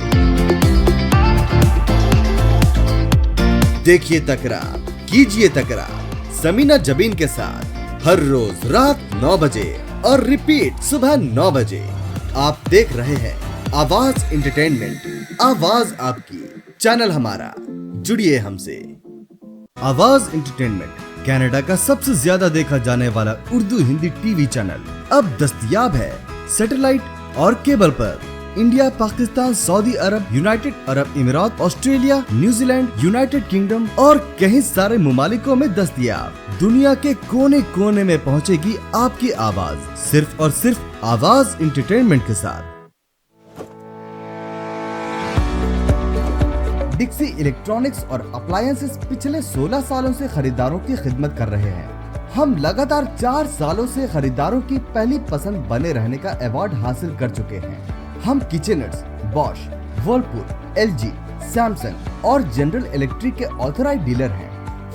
देखिए तकरार, कीजिए तकरार समीना जबीन के साथ हर रोज रात 9 बजे और रिपीट सुबह 9 बजे। आप देख रहे हैं आवाज एंटरटेनमेंट, आवाज आपकी, चैनल हमारा, जुड़िए हमसे। आवाज एंटरटेनमेंट कनाडा का सबसे ज्यादा देखा जाने वाला उर्दू हिंदी टीवी चैनल अब दस्तयाब है सैटेलाइट और केबल पर। इंडिया, पाकिस्तान, सऊदी अरब, United Arab Emirates, Australia, New Zealand, United Kingdom और कई सारे मुमालिकों में दस्तयाब। दुनिया के कोने कोने में पहुंचेगी आपकी आवाज, सिर्फ और सिर्फ आवाज एंटरटेनमेंट के साथ। डिक्सी इलेक्ट्रॉनिक्स और अप्लायंसेस पिछले 16 सालों से खरीदारों की खिदमत कर रहे हैं। हम लगातार 4 सालों से खरीदारों की पहली पसंद बने रहने का अवार्ड हासिल कर चुके हैं। हम किचनर्स, बॉश, वर्लपूल, एलजी, सैमसंग और जनरल इलेक्ट्रिक के ऑथराइज्ड डीलर हैं।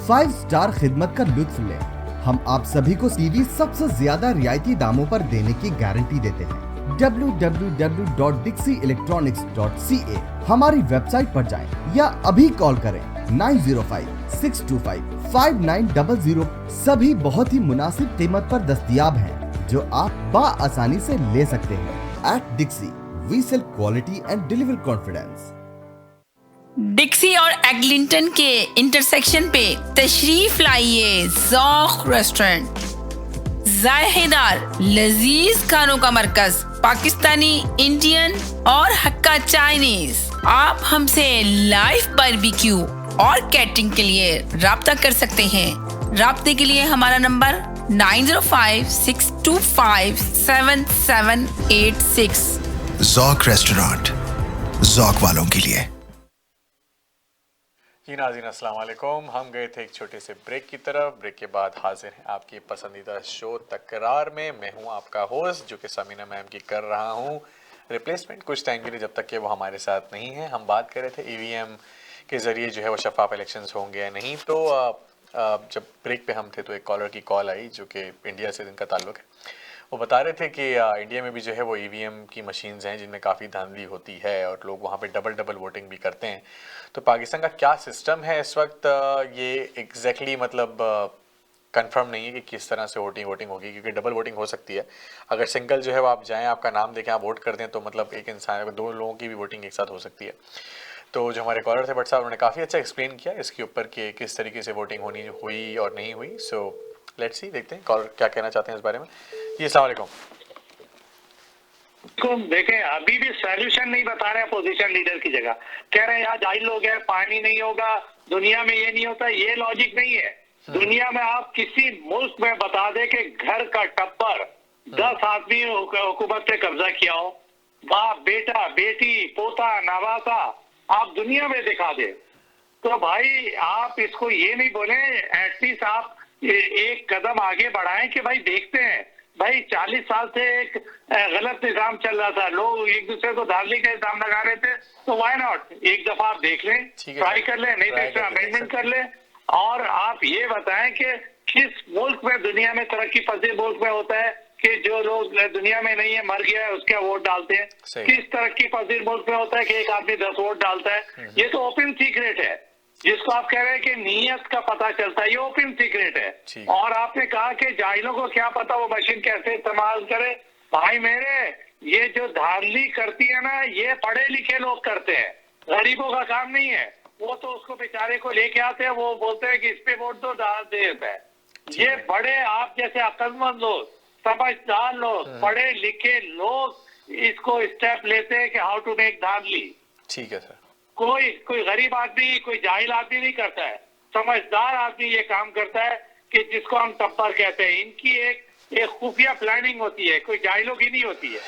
5 स्टार खिदमत का लुत्फ लें। हम आप सभी को टीवी सबसे ज्यादा रियायती दामों पर देने की गारंटी देते हैं। www.dixieelectronics.ca हमारी वेबसाइट पर जाएं या अभी कॉल करें 905-625-5900। सभी बहुत ही मुनासिब कीमत पर दस्तयाब हैं जो आप बाआसानी से ले सकते हैं। At Dixie, we sell quality and deliver confidence. डिक्सी और एग्लिंटन के इंटरसेक्शन पे तशरीफ लाइए ज़ौक़ रेस्टोरेंट, जायकेदार लजीज खानों का मरकज, पाकिस्तानी, इंडियन और हक्का चाइनीज। आप हमसे लाइव बारबेक्यू और कैटरिंग के लिए राब्ता कर सकते हैं। राब्ते के लिए हमारा नंबर 9056257786। ज़ौक रेस्टोरेंट, ज़ौक वालों के लिए। जी नाज़रीन अस्सलाम वालेकुम। हम गए थे एक छोटे से ब्रेक की तरफ। ब्रेक के बाद हाजिर हैं आपकी पसंदीदा शो तकरार में। मैं हूं आपका होस्ट जो कि समीना मैम की कर रहा हूं रिप्लेसमेंट कुछ टाइम के लिए, जब तक कि वो हमारे साथ नहीं है। हम बात कर रहे थे ईवीएम के ज़रिए जो है वो शफाफ इलेक्शंस होंगे या नहीं। तो जब ब्रेक पे हम थे तो एक कॉलर की कॉल आई जो कि इंडिया से जिनका ताल्लुक़ है। वो बता रहे थे कि इंडिया में भी जो है वो ईवीएम की मशीन्स हैं जिनमें काफ़ी धांधली होती है और लोग वहाँ पे डबल वोटिंग भी करते हैं। तो पाकिस्तान का क्या सिस्टम है इस वक्त, ये एग्जैक्टली मतलब कंफर्म नहीं है कि किस तरह से वोटिंग होगी, क्योंकि डबल वोटिंग हो सकती है। अगर सिंगल जो है वो आप जाएँ, आपका नाम देखें, आप वोट कर दें तो मतलब एक इंसान, दो लोगों की भी वोटिंग एक साथ हो सकती है। तो जो हमारे कॉलर थे भट्ट साहब, उन्होंने काफ़ी अच्छा एक्सप्लेन किया इसके ऊपर कि किस तरीके से वोटिंग हुई और नहीं हुई। सो लेट्स सी, देखते हैं कॉलर क्या कहना चाहते हैं इस बारे में। जी अस्सलाम वालेकुम। देखें, अभी भी सॉल्यूशन नहीं बता रहे अपोजिशन लीडर की जगह। कह रहे हैं यहाँ जाहिल लोग हैं, पानी नहीं होगा, दुनिया में ये नहीं होता। ये लॉजिक नहीं है। दुनिया में आप किसी मुल्क में बता दे कि घर का टप्पर 10 आदमी हुकूमत पे कब्जा किया हो, बाप, बेटा, बेटी, पोता, नवासा, आप दुनिया में दिखा दे। तो भाई आप इसको ये नहीं बोले, एटलीस्ट आप एक कदम आगे बढ़ाएं कि भाई देखते हैं। भाई 40 साल से एक गलत निजाम चल रहा था, लोग एक दूसरे को धारने का इल्जाम लगा रहे थे। तो व्हाई नॉट एक दफा आप देख लें, ट्राई कर लें, नहीं तो इसमें अमेंडमेंट कर लें। और आप ये बताएं कि किस मुल्क में, दुनिया में, तरक्की पजीर मुल्क में होता है कि जो लोग दुनिया में नहीं है, मर गया है, उसका वोट डालते हैं। किस तरक्की पजीर मुल्क में होता है कि एक आदमी 10 वोट डालता है। ये तो ओपन सीक्रेट है। जिसको आप कह रहे हैं कि नीयत का पता चलता है, ये ओपन सीक्रेट है। और आपने कहा कि जाहिलों को क्या पता वो मशीन कैसे इस्तेमाल करे। भाई मेरे, ये जो धांधली करती है ना, ये पढ़े लिखे लोग करते हैं, गरीबों का काम नहीं है। वो तो उसको बेचारे को लेके आते हैं, वो बोलते हैं कि इस पे वोट दो, डाल दे है। ये बड़े आप जैसे अक्लमंद लोग, समझदार लोग, पढ़े लिखे लोग इसको स्टेप लेते हैं कि हाउ टू मेक धांधली। ठीक है सर। कोई गरीब आदमी, कोई जाहिल आदमी नहीं करता है, समझदार आदमी ये काम करता है कि जिसको हम टप्पर कहते हैं। इनकी एक खुफिया प्लानिंग होती है, कोई जाहिलों की नहीं होती है।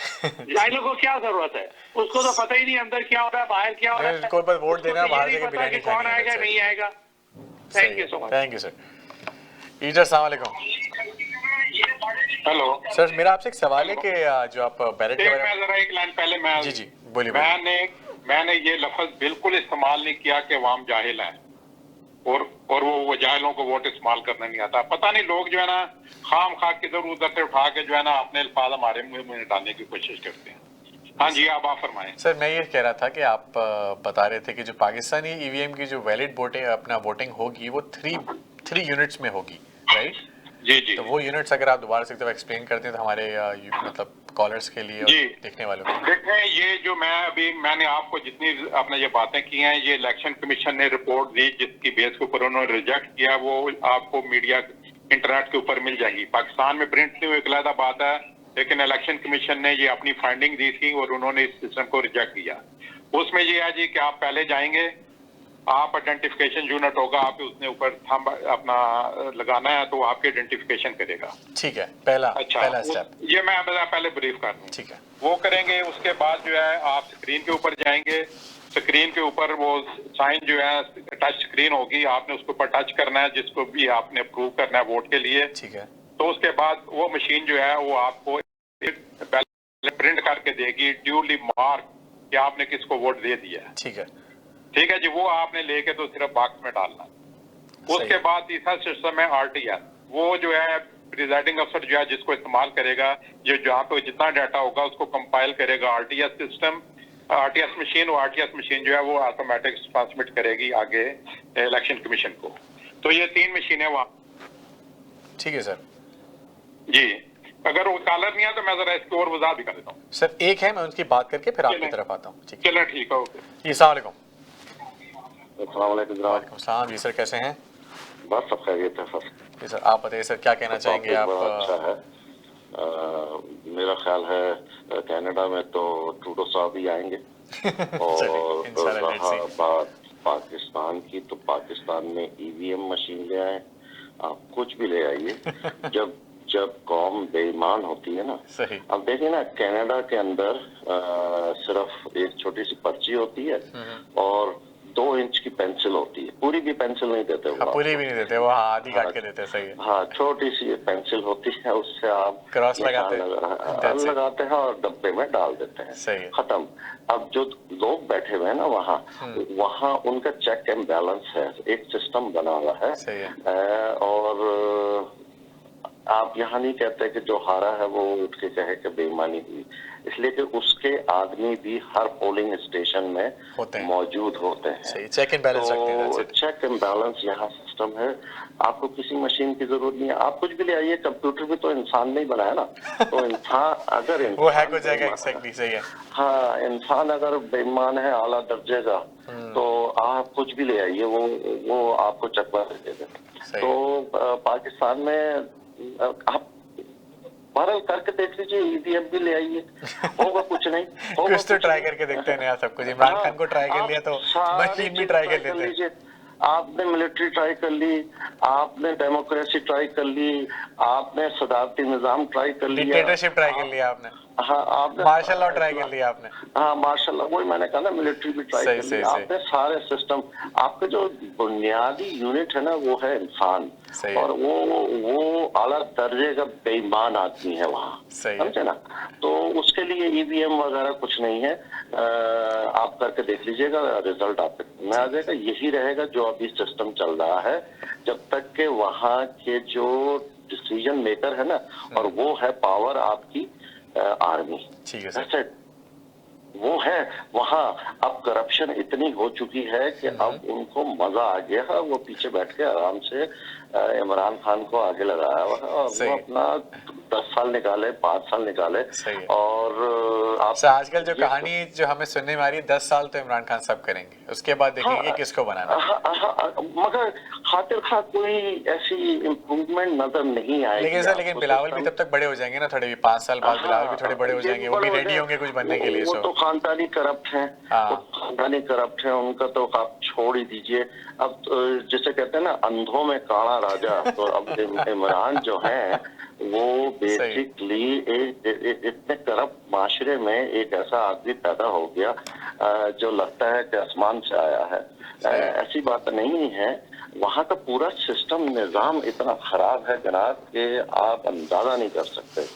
जाहिलों को क्या जरूरत है, उसको तो पता ही नहीं अंदर क्या हो रहा है, बाहर क्या हो रहा है। कोई वोट देना, बाहर जाके बिरयानी खानी, कौन आएगा नहीं आएगा। Thank you so much. Thank you sir. ईजर अस्सलाम वालेकुम। हेलो सर, मेरा आपसे एक सवाल है कि जो आप बैलेट के बारे में, जरा एक लाइन पहले मैं जी बोलिए। मैंने ये लफ्ज बिल्कुल इस्तेमाल नहीं किया कि अवाम जाहिल है और वो जाहिलों को वोट इस्तेमाल करना नहीं आता। पता नहीं लोग जो है ना खाम खा किधर उधर से उठा के जो है ना अपने अल्फाज हमारे मुंह में डालने की कोशिश करते हैं। हाँ जी, आप फरमाएं। सर मैं ये कह रहा था कि आप बता रहे थे कि जो पाकिस्तानी ईवीएम की जो वैलिड वोटिंग होगी वो थ्री यूनिट्स में होगी, राइट? जी। तो वो यूनिट्स अगर आप दोबारा से एक्सप्लेन करते हैं तो हमारे मतलब कॉलर्स के लिए और देखने वालों के लिए। देखें, ये जो मैंने आपको जितनी आपने ये बातें की हैं, ये इलेक्शन कमीशन ने रिपोर्ट दी जिसकी बेस के ऊपर उन्होंने रिजेक्ट किया, वो आपको मीडिया इंटरनेट के ऊपर मिल जाएगी। पाकिस्तान में प्रिंट नहीं हुई एक अलग बात है, लेकिन इलेक्शन कमीशन ने ये अपनी फाइंडिंग दी थी और उन्होंने इस सिस्टम को रिजेक्ट किया। उसमें ये है जी कि आप पहले जाएंगे, आप आइडेंटिफिकेशन यूनिट होगा, आप उसने ऊपर थंब अपना लगाना है तो आपकी आइडेंटिफिकेशन करेगा। ठीक है, पहला स्टेप ये मैं पहले ब्रीफ कर दूं। ठीक है, वो करेंगे। उसके बाद जो है आप स्क्रीन के ऊपर जाएंगे, स्क्रीन के ऊपर वो साइन जो है टच स्क्रीन होगी, आपने उसके ऊपर टच करना है जिसको भी आपने अप्रूव करना है वोट के लिए। ठीक है। तो उसके बाद वो मशीन जो है वो आपको प्रिंट करके देगी ड्यूली मार्क कि आपने किसको वोट दे दिया है। ठीक है जी, वो आपने लेके तो सिर्फ बॉक्स में डालना। उसके बाद तीसरा सिस्टम है आरटीएस। वो जो है प्रिजाइडिंग अफसर जो है जिसको इस्तेमाल करेगा, जो जहाँ पे जितना डाटा होगा उसको कंपाइल करेगा आरटीएस सिस्टम, आरटीएस मशीन। वो आरटीएस मशीन जो है वो ऑटोमेटिक ट्रांसमिट करेगी आगे इलेक्शन कमीशन को। तो ये 3 मशीनें वहाँ। ठीक है सर जी। अगर वो कॉलर नहीं है तो मैं जरा इसकी और वजाहत भी कर देता हूँ। सर एक है, मैं उनकी बात करके फिर आपकी तरफ आता हूँ। चलो ठीक है, ओके। जी अस्सलाम वालेकुम। वालेकुम सलाम जी सर, कैसे हैं? बस सब खैरियत है सर। जी सर, आप बताइए सर क्या कहना चाहेंगे आप? अच्छा है। मेरा ख्याल है कनाडा में तो ट्रूडो साहब ही आएंगे और रहा बात पाकिस्तान की, तो पाकिस्तान में ईवीएम मशीन ले आए, आप कुछ भी ले आइए। जब कौम बेईमान होती है ना, सही। अब देखिए ना, कनाडा के अंदर सिर्फ एक छोटी सी पर्ची होती है और 2 इंच की पेंसिल होती है, पूरी भी पेंसिल नहीं देते वो। पूरी भी नहीं देते वो, आधी काट के देते हैं, सही है। हाँ, छोटी सी पेंसिल होती है, उससे आप क्रॉस लगाते हैं और डब्बे में डाल देते हैं, सही है। खत्म। अब जो लोग बैठे हुए हैं ना वहाँ उनका चेक एंड बैलेंस है, एक सिस्टम बना हुआ है, सही है। और आप यहाँ नहीं कहते कि जो हारा है वो उठ के कहे कि बेईमानी हुई, इसलिए कि उसके आदमी भी हर पोलिंग स्टेशन में मौजूद होते हैं। चेक एंड बैलेंस रखते हैं। तो चेक एंड बैलेंस यहाँ सिस्टम है, आपको किसी मशीन की जरूरत नहीं है, आप कुछ भी ले आइए। कंप्यूटर भी तो इंसान नहीं बनाया ना, तो इंसान अगर वो हैक हो जाएगा, एग्जैक्टली, सही है। हाँ, इंसान अगर बेईमान है आला दर्जे का, तो आप कुछ भी ले आइए, वो आपको चकवा दे देगा। तो पाकिस्तान में आप बहरहाल करके देख लीजिए, ईवीएम भी ले आइए, होगा कुछ नहीं, कुछ तो ट्राई करके देखते हैं नया सब कुछ। इमरान खान को ट्राई कर लिया तो मशीन भी ट्राई कर लेते हैं। आपने मिलिट्री ट्राई कर ली, आपने डेमोक्रेसी ट्राई कर ली, आपने सदारती निजाम ट्राई कर लिया, डिक्टेटरशिप ट्राई कर लिया आपने, हाँ, आपने मार्शल लॉ ट्राई कर लिया आपने, हाँ, मार्शल लॉ, वही मैंने कहा ना, मिलिट्री भी ट्राई कर लिया आपने, सारे सिस्टम। आपके जो बुनियादी यूनिट है ना, वो है इंसान, और वो आला दर्जे का बेईमान आदमी है वहाँ, समझे ना। तो उसके लिए ईवीएम वगैरह कुछ नहीं है, आप करके देख लीजिएगा, रिजल्ट आपके में आ जाएगा। यही रहेगा जो अभी सिस्टम चल रहा है, जब तक के वहाँ के जो डिसीजन मेकर है ना, और वो है पावर आपकी आर्मी, ठीक है सर, वो है वहाँ। अब करप्शन इतनी हो चुकी है कि अब उनको मजा आ गया है, वो पीछे बैठ के आराम से इमरान खान को आगे लगाया हुआ है, और वो अपना 10 साल निकाले, 5 साल निकाले। और आप आजकल जो कहानी जो हमें सुनने में आ रही है, 10 साल तो इमरान खान सब करेंगे, उसके बाद देखेंगे किसको बनाना। मगर खातिर खा कोई ऐसी इम्प्रूवमेंट नजर नहीं आएगी। लेकिन बिलावल भी तब तक बड़े हो जाएंगे ना, थोड़े भी 5 साल बाद बिलावल भी थोड़े बड़े हो जाएंगे, वो भी रेडी होंगे कुछ बनने के लिए। वो तो खानदानी करप्ट है, खानदानी करप्ट है, उनका तो आप छोड़ ही दीजिए। अब जिसे कहते हैं ना, अंधों में काला राजा, तो अब इमरान जो है वो बेसिकली इतने करप्ट माशरे में एक ऐसा आदमी पैदा हो गया जो लगता है कि आसमान से आया है। ऐसी बात नहीं है, वहाँ का पूरा सिस्टम निजाम इतना खराब है जनाब कि आप अंदाजा नहीं कर सकते।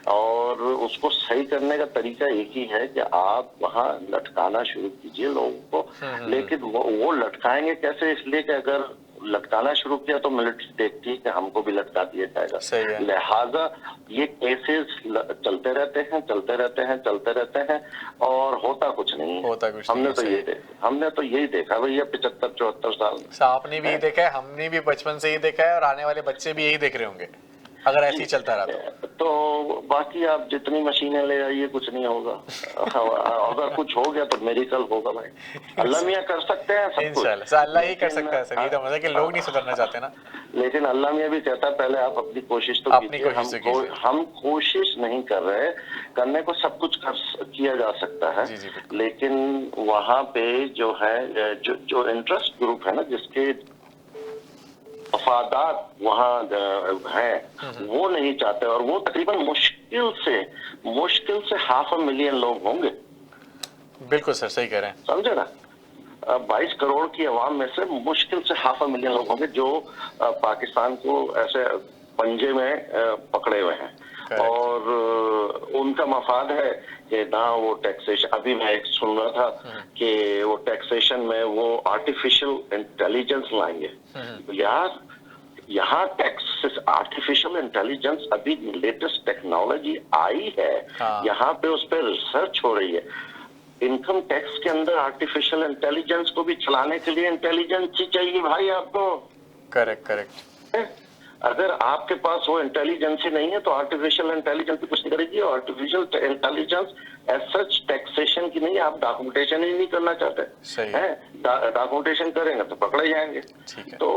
और उसको सही करने का तरीका एक ही है कि आप वहाँ लटकाना शुरू कीजिए लोगों को। लेकिन वो लटकाएंगे कैसे? इसलिए कि अगर लटकाना शुरू किया तो मिलिट्री देखती है कि हमको भी लटका दिया जाएगा। लिहाजा ये केसेस चलते रहते हैं और होता कुछ नहीं है। हमने तो यही देखा भैया 75-74 साल। आपने भी यही देखा है, हमने भी बचपन से यही देखा है, और आने वाले बच्चे भी यही देख रहे होंगे अगर ऐसे ही चलता रहा तो। बाकी आप जितनी मशीनें ले आइए कुछ नहीं होगा। अगर कुछ हो गया तो मेडिकल होगा भाई। अल्लाह मियाँ कर सकते हैं सब कुछ, इंशाल्लाह अल्लाह ही कर सकता है सर। ये तो मतलब कि लोग नहीं सुधरना चाहते ना, लेकिन अल्लाह मियाँ भी कहता है पहले आप अपनी कोशिश तो कीजिए। हम कोशिश नहीं कर रहे, करने को सब कुछ किया जा सकता है। लेकिन वहाँ पे जो है जो इंटरेस्ट ग्रुप है ना, जिसके वफादार वहाँ हैं, वो नहीं चाहते, और वो तकरीबन मुश्किल से 500,000 लोग होंगे। बिल्कुल सर, सही कह रहे हैं, समझे ना। 22 करोड़ की आवाम में से मुश्किल से 500,000 लोग होंगे जो पाकिस्तान को ऐसे पंजे में पकड़े हुए हैं। और उनका मफाद है कि ना वो टैक्सेशन, अभी मैं एक सुन रहा था कि वो टैक्सेशन में वो आर्टिफिशियल इंटेलिजेंस लाएंगे। यार यहाँ टैक्स आर्टिफिशियल इंटेलिजेंस अभी लेटेस्ट टेक्नोलॉजी आई है, यहाँ पे उस पर रिसर्च हो रही है। इनकम टैक्स के अंदर आर्टिफिशियल इंटेलिजेंस को भी चलाने के लिए इंटेलिजेंस ही चाहिए भाई आपको। करेक्ट। अगर आपके पास वो इंटेलिजेंस ही नहीं है तो आर्टिफिशियल इंटेलिजेंस कुछ नहीं करेगी। और artificial intelligence as such taxation की नहीं है, आप डॉक्यूमेंटेशन ही नहीं करना चाहते हैं, डॉक्यूमेंटेशन करेंगे तो पकड़े जाएंगे। तो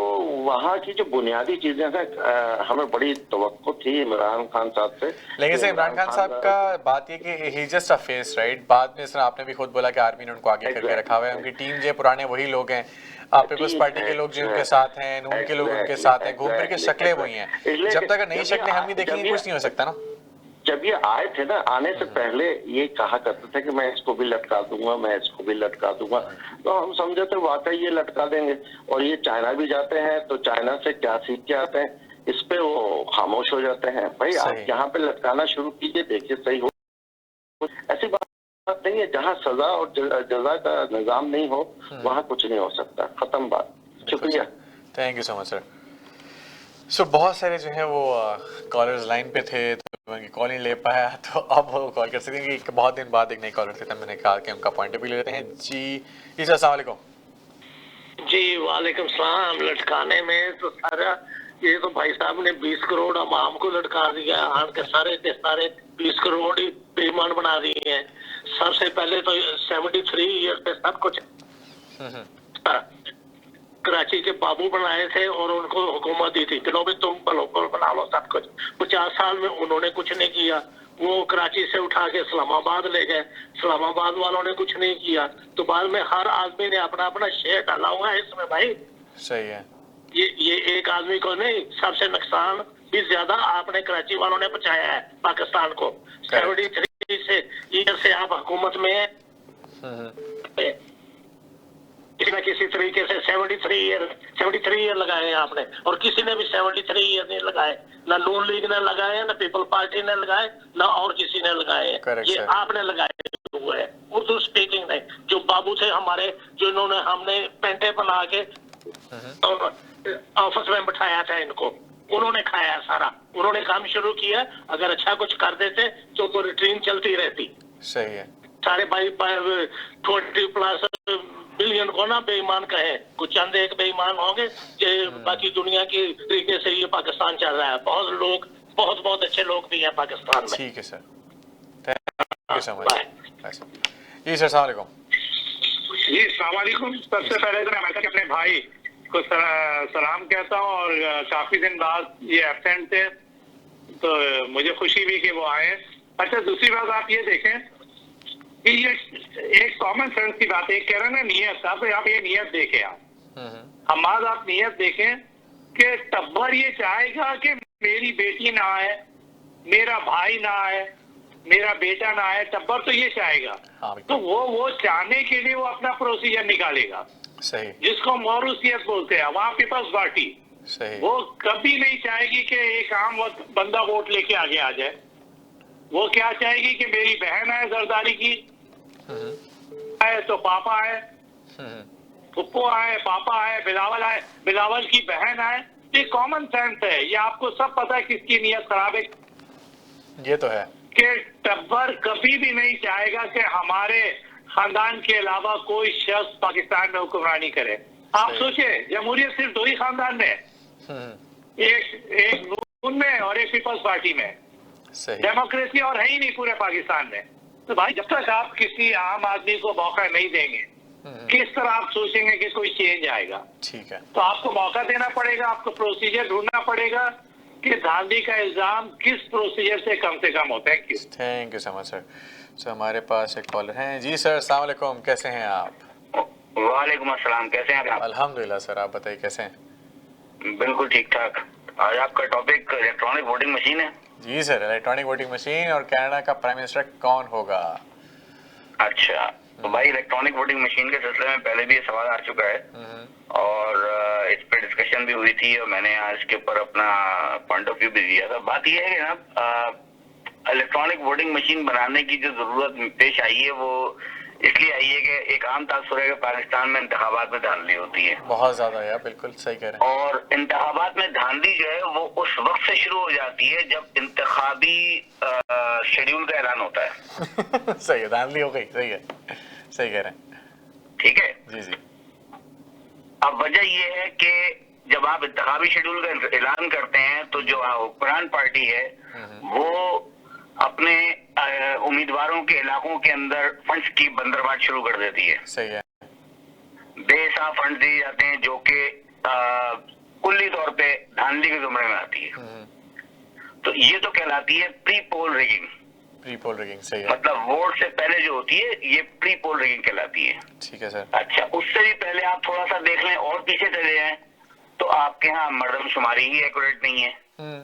वहाँ की जो बुनियादी चीजें हैं हमें बड़ी तवक्को थी इमरान खान साहब से। लेकिन सर इमरान खान साहब का बात ये कि ही जस्ट अ फेस, राइट? बाद में सर आपने भी खुद बोला कि आर्मी ने उनको आगे करके रखा हुआ है, उनकी टीम जो पुराने वही लोग हैं, आप पीपल्स पार्टी के लोग जो उनके साथ हैं, नून के लोग उनके साथ हैं, घूम फिर के शक्लें वही हैं। जब तक नई शक्लें हम ही देखेंगे कुछ नहीं हो सकता ना। जब ये आए थे ना, आने से पहले ये कहा करते थे कि मैं इसको भी लटका दूंगा, मैं इसको भी लटका दूंगा, तो हम समझे थे वाकई ये लटका देंगे। और ये चाइना भी जाते हैं तो चाइना से क्या सीख के आते हैं, इस पे वो खामोश हो जाते हैं। भाई आप यहाँ पे लटकाना शुरू कीजिए, देखिए सही हो। ऐसी बात नहीं है, जहाँ सजा और जजा का निजाम नहीं हो वहाँ कुछ नहीं हो सकता। खत्म बात। शुक्रिया, thank you so much sir. So बहुत सारे जो है वो कॉलर्स लाइन पे थे तो मैं कॉल नहीं ले पाया, तो अब वो कॉल कर सकते हैं कि बहुत दिन बाद एक नए कॉलर थे, तो मैंने कहा कि उनका पॉइंट ऑफ व्यू ले लेते हैं। जी सर, अस्सलाम वालेकुम। जी वालेकुम सलाम। लटकाने में तो सारा ये तो भाई साहब ने 20 करोड़ अवाम को लटका दिया, आन के सारे 20 करोड़ ही बेईमान बना दिए हैं। सबसे पहले तो 73 ईयर पे सब कुछ कराची के बाबू बनाए थे और उनको हुकूमत दी थी, चलो भी तुम बना लो सब कुछ। 50 साल में उन्होंने कुछ नहीं किया, वो कराची से उठा के इस्लामाबाद ले गए, इस्लामाबाद वालों ने कुछ नहीं किया। तो बाद में हर आदमी ने अपना अपना शेयर डाला हुआ है इसमें भाई। सही है। ये एक आदमी को नहीं, सबसे नुकसान भी ज्यादा आपने कराची वालों ने पहुंचाया है पाकिस्तान को। 73 से ईयर से आप हुकूमत में किसी न किसी तरीके से 73 ईयर लगाए हैं आपने, और किसी ने भी 73 ईयर नहीं लगाए, ना नून लीग ने लगाए, ना पीपल पार्टी ने लगाए, ना और किसी ने लगाए हैं। ये आपने लगाए हुए हैं। उर्दू स्पीकिंग नहीं, जो बाबू थे हमारे, जिन्होंने हमने पेंटे बना के ऑफिस में बिठाया था, इनको उन्होंने खाया सारा। उन्होंने काम शुरू किया, अगर अच्छा कुछ कर देते तो रूटीन चलती रहती। सही है। सारे भाई 20+ बिलियन को ना बेईमान कहे, कुछ चंद एक बेईमान होंगे, बाकी दुनिया की तरीके से ये पाकिस्तान चल रहा है। बहुत लोग बहुत अच्छे लोग भी हैं पाकिस्तान में। ठीक है sir, thank you so much. जी सर, अस्सलाम वालेकुम। जी अस्सलाम वालेकुम। सबसे पहले तो मैं अपने भाई को सलाम कहता हूँ, और काफी दिन बाद ये एब्सेंट थे तो मुझे खुशी भी कि वो आए। अच्छा, दूसरी बात आप ये देखें कि ये एक कॉमन सेंस की बात है, कह रहे हैं ना नियत, आप ये नियत देखें, आप नियत देखें कि टब्बर ये चाहेगा कि मेरी बेटी ना आए, मेरा भाई ना आए, मेरा बेटा ना आए, टब्बर तो ये चाहेगा। तो वो चाहने के लिए वो अपना प्रोसीजर निकालेगा। सही। जिसको मौरूसियत बोलते हैं, वहाँ पीपल्स पार्टी। सही। वो कभी नहीं चाहेगी कि एक आम बंदा वोट लेके आगे आ जाए। वो क्या चाहेगी कि मेरी बहन आए जरदारी की, आए तो पापा आए, फुप्पो आए, पापा आए, बिलावल आए, बिलावल की बहन आए। ये कॉमन सेंस है, ये आपको सब पता है किसकी नीयत खराब है। ये तो है कि टब्बर कभी भी नहीं चाहेगा कि हमारे खानदान के अलावा कोई शख्स पाकिस्तान में हुक्मरानी करे। आप सोचिए, जमहूरियत सिर्फ 2 ही खानदान में, एक नून में और एक पीपल्स पार्टी में। डेमोक्रेसी और है ही नहीं पूरे पाकिस्तान में। तो भाई जब तक आप किसी आम आदमी को मौका नहीं देंगे, किस तरह आप सोचेंगे कि कोई चेंज आएगा? ठीक है। तो आपको मौका देना पड़ेगा, आपको प्रोसीजर ढूंढना पड़ेगा कि धांधली का इल्जाम किस प्रोसीजर से कम हो। Thank you so much sir. So हमारे पास एक कॉलर हैं। जी सर, अस्सलाम वालेकुम, कैसे हैं आप? वालेकुम अस्सलाम, कैसे हैं आप? अल्हम्दुलिल्लाह सर, आप बताइए कैसे हैं? बिल्कुल ठीक ठाक। आज आपका टॉपिक इलेक्ट्रॉनिक वोटिंग मशीन है। जी सर, इलेक्ट्रॉनिक वोटिंग मशीन और कनाडा का प्राइम मिनिस्टर कौन होगा। अच्छा, तो भाई इलेक्ट्रॉनिक वोटिंग मशीन के सिलसिले में पहले भी ये सवाल आ चुका है और इस पे डिस्कशन भी हुई थी और मैंने आज इसके ऊपर अपना पॉइंट ऑफ व्यू भी दिया था। बात यह है कि ना इलेक्ट्रॉनिक वोटिंग मशीन बनाने की जो जरूरत पेश आई है वो इसलिए आई है कि एक आम तासुर है कि पाकिस्तान में इंतखाबात में धांधली होती है बहुत ज्यादा यार, बिल्कुल सही कह रहे हैं। और इंतखाबात में धांधली जो है वो उस वक्त से शुरू हो जाती है जब इंतखाबी शेड्यूल का ऐलान होता है। सही है, धांधली हो गई। सही है, सही कह रहे हैं। ठीक है जी जी। अब वजह यह है कि जब आप इंतखाबी शेड्यूल का ऐलान करते हैं तो जो हुक्मरान पार्टी है वो अपने उम्मीदवारों के इलाकों के अंदर फंड्स की बंदरबांट शुरू कर देती है। सही है। बेहिसाब फंड दिए जाते हैं जो कि कुल्ली तौर पे धांधली के जुमरे में आती है। तो ये तो कहलाती है pre poll rigging. Pre poll rigging, सही है। मतलब वोट से पहले जो होती है ये प्री पोल रिगिंग कहलाती है। ठीक है सर। अच्छा, उससे भी पहले आप थोड़ा सा देख लें और पीछे चले जाएं तो आपके यहाँ मर्दमशुमारी ही एक्यूरेट नहीं है।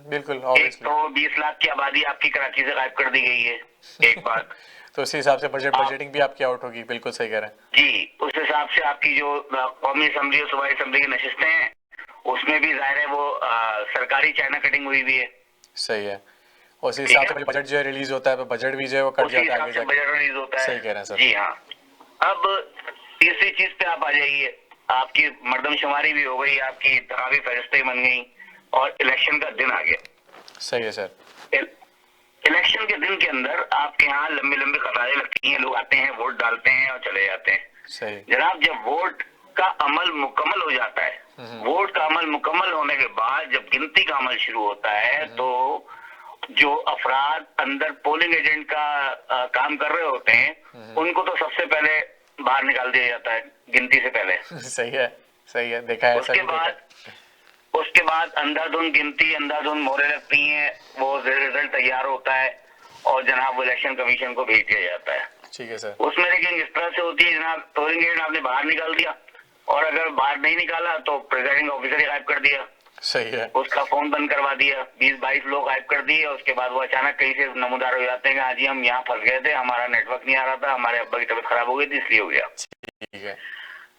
बिल्कुल। 120 लाख की आबादी आपकी कराची से गायब कर दी गई है, एक बात। तो उसी हिसाब से बजटिंग भी आपकी आउट होगी। बिल्कुल सही कह रहे हैं जी। उस हिसाब से आपकी जो कौमी असेंबली और सूबाई असेंबली की नशिस्तें हैं उसमें भी जाहिर है वो सरकारी चाइना कटिंग हुई भी है। सही है। उसी हिसाब से बजट जो है रिलीज होता है, बजट भी जो है वो कट जाता है आगे जाके। बजट रिलीज होता है। सही कह रहे हैं सर। जी हाँ। अब तीसरी चीज पे आप आ जाइए, आपकी मर्दमशुमारी भी हो गई, आपकी इंतखाबी फहरिस्तें बन गई और इलेक्शन का दिन आ गया। सही है सर। इलेक्शन के दिन के अंदर आपके यहाँ लंबी लंबी कतारें लगती हैं, लोग आते हैं, वोट डालते हैं और चले जाते हैं। सही। जनाब, जब वोट का अमल मुकम्मल हो जाता है, वोट का अमल मुकम्मल होने के बाद जब गिनती का अमल शुरू होता है तो जो अफराद अंदर पोलिंग एजेंट का काम कर रहे होते हैं उनको तो सबसे पहले बाहर निकाल दिया जाता है गिनती से पहले। सही है, सही है, देखा है। उसके बाद अंधाधुंध गिनती, अंधाधुंध मोहरें लगती हैं, वो रिजल्ट तैयार होता है और जनाब वो इलेक्शन कमीशन को भेज दिया जाता है। ठीक है सर। उसमें लेकिन इस तरह से होती है जनाब, पोलिंग एजेंट आपने बाहर निकाल दिया और अगर बाहर नहीं निकाला तो प्रिजाइडिंग ऑफिसर ही गायब कर दिया। सही है। उसका फोन बंद करवा दिया, 20-22 लोग गायब कर दिए। उसके बाद वो अचानक कहीं से नमूदार हो जाते हैं कि हाँ जी हम यहाँ फंस गए थे, हमारा नेटवर्क नहीं आ रहा था, हमारे अब्बा की तबीयत खराब हो गई थी इसलिए हो गया। ठीक है।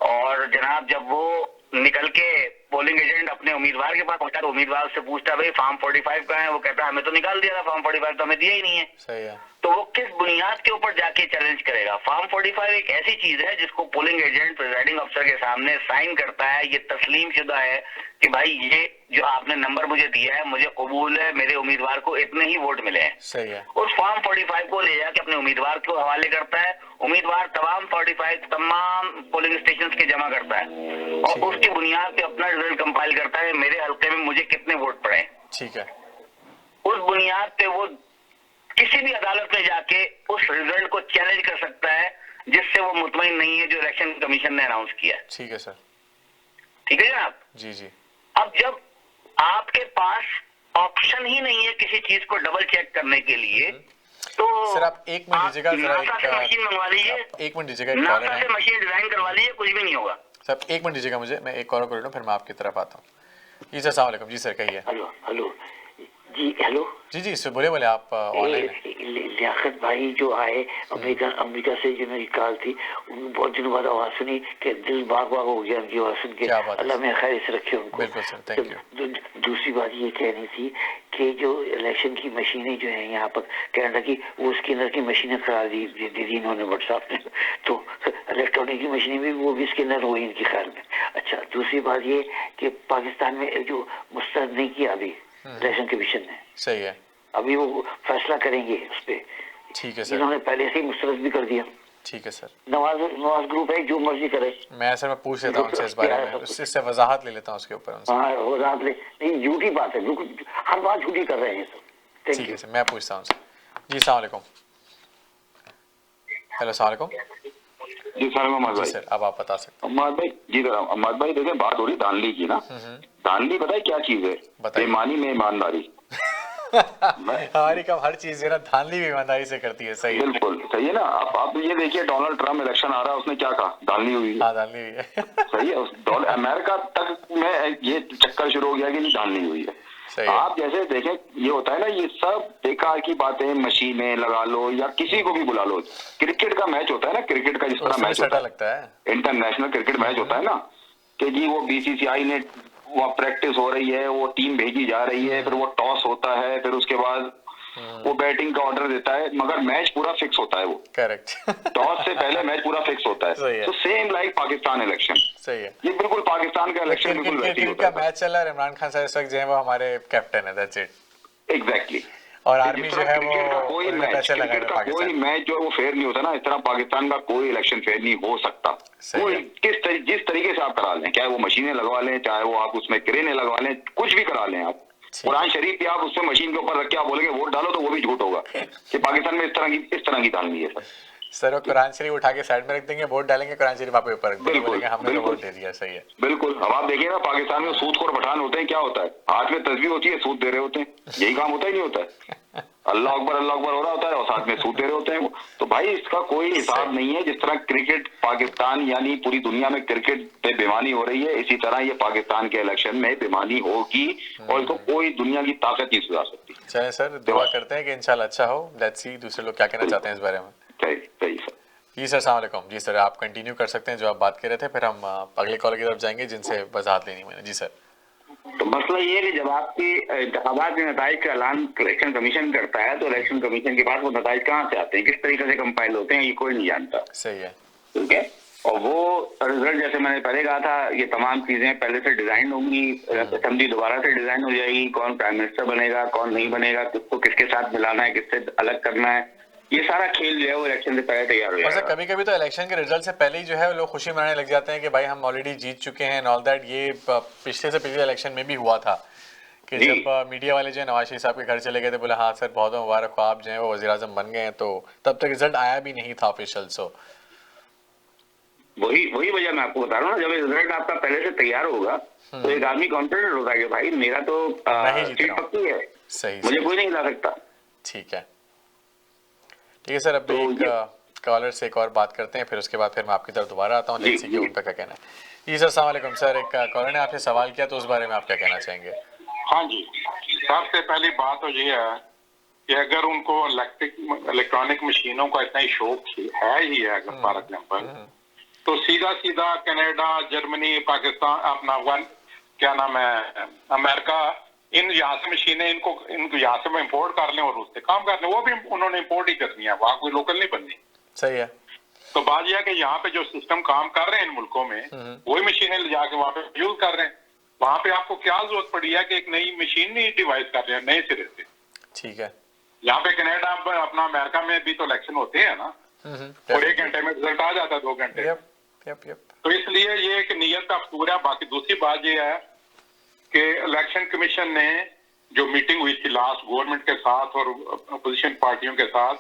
और जनाब जब वो निकल के पोलिंग एजेंट अपने उम्मीदवार के पास पहुंचा तो उम्मीदवार उससे पूछता भाई फॉर्म 45 का है, वो कहता है हमें तो निकाल दिया था, फॉर्म 45 तो हमें दिया ही नहीं है। सही है। तो वो किस बुनियाद के ऊपर जाके चैलेंज करेगा? फॉर्म 45 एक ऐसी चीज है जिसको पोलिंग एजेंट प्रिजाइडिंग अफसर के सामने साइन करता है, ये तस्लीम शुदा है कि भाई ये जो आपने नंबर मुझे दिया है मुझे कबूल है, मेरे उम्मीदवार को इतने ही वोट मिले हैं। सही है। उस फॉर्म 45 को ले जाके अपने उम्मीदवार को हवाले करता है, उम्मीदवार तमाम 45 तमाम पोलिंग स्टेशन के जमा करता है और उसकी बुनियाद पे अपना रिजल्ट कंपाइल करता है, मेरे हल्के में मुझे कितने वोट पड़े। ठीक है। उस बुनियाद पे वो किसी भी अदालत में जाके उस रिजल्ट को चैलेंज कर सकता है जिससे वो मुतमईन नहीं है जो इलेक्शन कमीशन ने अनाउंस किया। ठीक है सर। ठीक है जनाब। जी जी। अब जब आपके पास ऑप्शन ही नहीं है किसी चीज को डबल चेक करने के लिए तो सर आप एक मिनट दीजिएगा, नासा से मशीन मंगवा लीजिए, एक मिनट दीजिएगा, नासा से मशीन डिजाइन करवा लीजिए, कुछ भी नहीं होगा। सर एक मिनट दीजिएगा मुझे, मैं एक कॉल कर लूँ फिर मैं आपकी तरफ आता हूँ। जी सर अस्सलाम वालेकुम। जी सर कहिए। हेलो हेलो जी। हेलो जी सर बोले आप ऑनलाइन। लियाकत भाई जो आए अमेरिका से जो मेरी कॉल थी, बहुत दिनों बाद आवाज सुनी कि दिल बाग बाग हो गया उनकी आवाज सुन के। अल्लाह में खैर से रखे उनको। बिल्कुल सर, थैंक यू। दूसरी बात ये कहनी थी कि जो इलेक्शन की मशीनें जो है यहाँ पर कनाडा की, वो उसके अंदर की मशीनें करा दी इन्होंने व्हाट्सएप ने, तो इलेक्ट्रॉनिक की मशीनें भी वो भी इसके अंदर हुई इनके ख्याल में। अच्छा, दूसरी बात ये कि पाकिस्तान में जो मुस्तरद नहीं किया अभी इलेक्शन कमीशन ने। सही है। अभी वो फैसला करेंगे उस पर। ठीक है सर। इन्होंने पहले से ही मुस्तरद भी कर दिया। ठीक है सर। नवाज ग्रुप है, जो मर्जी करे। मैं सर मैं पूछ लेता हूँ उनसे इस बारे में, उससे वजाहत ले लेता हूँ उसके ऊपर उनसे। हाँ वजाहत ले, नहीं झूठी बात है, बिल्कुल हर बात झूठी कर रहे हैं सब। ठीक है सर, मैं पूछता हूँ उनसे। जी अस्सलाम वालेकुम। हेलो अस्सलाम वालेकुम। जी सर अहमद भाई। सर अब आप बता सकते हैं। अहमद भाई जी अहमद भाई देखें, बात हो रही धांधली की ना। धांधली पता है क्या चीज है? बेईमानी में ईमानदारी। हमारी कब हर चीज है ना धांधली भी ईमानदारी से करती है। सही है, बिल्कुल सही है ना। आप ये देखिए डोनाल्ड ट्रम्प इलेक्शन आ रहा है, उसने क्या कहा? धांधली हुई। हाँ धांधली हुई है। सही है। अमेरिका तक में ये चक्कर शुरू हो गया कि धांधली हुई है। आप जैसे देखें, ये होता है ना, ये सब बेकार की बातें, मशीनें लगा लो या किसी को भी बुला लो। क्रिकेट का मैच होता है ना, क्रिकेट का जिस तरह मैच होता है, इंटरनेशनल क्रिकेट मैच होता है ना, कि जी वो बीसीसीआई ने वहाँ प्रैक्टिस हो रही है, वो टीम भेजी जा रही है, फिर वो टॉस होता है, फिर उसके बाद वो बैटिंग का ऑर्डर देता है, मगर मैच पूरा फिक्स होता है। वो करेक्ट। टॉस से पहले मैच पूरा फिक्स होता है। तो सेम लाइक पाकिस्तान इलेक्शन। सही है। ये बिल्कुल पाकिस्तान का इलेक्शन बिल्कुल वैसे ही होता है। मैच चल रहा है, इमरान खान साहब इस वक्त जो है वो हमारे कैप्टन है, दैट्स इट। एग्जैक्टली। और आर्मी जो है वो कोई उन्होंने पैसे लगाए क्रिकेट का कोई मैच जो है वो फेयर नहीं होता ना, इस तरह पाकिस्तान का कोई इलेक्शन फेयर नहीं हो सकता। कोई जिस तरीके से आप करा लें, चाहे वो मशीनें लगवा लें, चाहे वो आप उसमें क्रेनें लगवा लें, कुछ भी करा लें आप, कुरान शरीफ की आप उससे मशीन के ऊपर रख के आप बोलेंगे वोट डालो तो वो भी झूठ होगा कि पाकिस्तान में इस तरह की दाल नहीं है सर। वो कुरान शरीफ उठा के साइड में रख देंगे, वोट डालेंगे, कुरान शरीफ आप ऊपर रख देंगे, बोलेंगे हमने तो वोट दे दिया। सही है, बिल्कुल। अब आप देखिएगा पाकिस्तान में सूदखोर पठान होते हैं, क्या होता है, हाथ में तस्बीह होती है, सूद दे रहे होते हैं, यही काम होता ही नहीं होता है। अल्लाह अकबर हो रहा होता है और साथ में सूद दे रहे होते हैं वो। तो भाई इसका कोई हिसाब नहीं है। जिस तरह क्रिकेट पाकिस्तान यानी पूरी दुनिया में क्रिकेट पे बेईमानी हो रही है, इसी तरह ये पाकिस्तान के इलेक्शन में बेईमानी होगी और इसको कोई दुनिया की ताकत नहीं सुधार सकती। चलिए सर, दुआ करते हैं कि इंशाल्लाह अच्छा हो। लेट्स सी दूसरे लोग क्या कहना चाहते हैं इस बारे में। सही सर। जी सर, अस्सलाम वालेकुम। जी सर, आप कंटिन्यू कर सकते हैं जो आप बात कर रहे थे, फिर हम अगले कॉल की तरफ जाएंगे जिनसे वजाहत लेनी मैंने। जी सर। तो मसला ये है कि जब आपकी इंतखाबात के नताइज का ऐलान इलेक्शन कमीशन करता है तो इलेक्शन कमीशन के पास वो नताइज कहाँ से आते हैं, किस तरीके से कंपाइल होते हैं, ये कोई नहीं जानता। सही है, ठीक है। और वो रिजल्ट जैसे मैंने पहले कहा था, ये तमाम चीजें पहले से डिजाइन होंगी, असेंबली दोबारा से डिजाइन हो जाएगी, कौन प्राइम मिनिस्टर बनेगा, कौन नहीं बनेगा, किसको किसके साथ मिलाना है, किससे अलग करना है, ये सारा खेल जो है वो इलेक्शन से पहले तैयार हो जाएगा। कभी कभी तो इलेक्शन के रिजल्ट से पहले ही जो है लोग खुशी मनाने लग जाते हैं कि भाई हम ऑलरेडी जीत चुके हैं एंड ऑल दैट। ये पिछले से पिछले इलेक्शन में भी हुआ था कि जब मीडिया वाले जो है नवाज शरीफ साहब के घर चले गए थे, बोले हाँ सर बहुत मुबारक हो, आप जो है वो वज़ीर आज़म बन गए हैं, तो तब तक रिजल्ट आया भी नहीं था ऑफिशियल। सो वही वजह मैं आपको बता रहा हूँ ना, जब रिजल्ट आपका पहले से तैयार होगा तो एक आदमी कॉन्फिडेंट होता है कि भाई मेरा तो सीट पक्की है, सही, मुझे कोई नहीं हिला सकता। ठीक है, ठीक है सर। अब एक कॉलर से एक और बात करते हैं, फिर उसके बाद फिर मैं आपकी तरफ दोबारा आता हूँ, लेट्स सी कि उनका क्या कहना है। जी सर, अस्सलाम वालेकुम सर। एक कॉलर ने आपसे सवाल किया तो उस बारे में आप क्या कहना चाहेंगे? हाँ जी, सबसे पहली बात तो ये है कि अगर उनको इलेक्ट्रॉनिक मशीनों का इतना ही शौक है ही है अगर फॉर एग्जाम्पल, तो सीधा कनाडा, जर्मनी, पाकिस्तान, अपना क्या नाम है, अमेरिका, इन यहाँ से मशीनें इनको यहाँ से इम्पोर्ट कर लें और उससे काम कर लें। वो भी उन्होंने इम्पोर्ट ही करनी है, वहाँ कोई लोकल नहीं बननी। सही है। तो बात यह है कि यहाँ पे जो सिस्टम काम कर रहे हैं इन मुल्कों में, वही मशीनें ले जाके वहाँ पे यूज कर रहे हैं। वहाँ पे आपको क्या जरूरत पड़ी है कि एक नई मशीन नहीं डिवाइस कर रहे हैं नए सिरे से। ठीक है। यहाँ पे कनाडा, अपना अमेरिका में भी तो इलेक्शन होते हैं ना, और 1 घंटे में रिजल्ट आ जाता है, 2 घंटे। तो इसलिए ये एक नियत का फतूर है। बाकी दूसरी बात ये है कि इलेक्शन कमीशन ने जो मीटिंग हुई थी लास्ट गवर्नमेंट के साथ और अपोजिशन पार्टियों के साथ,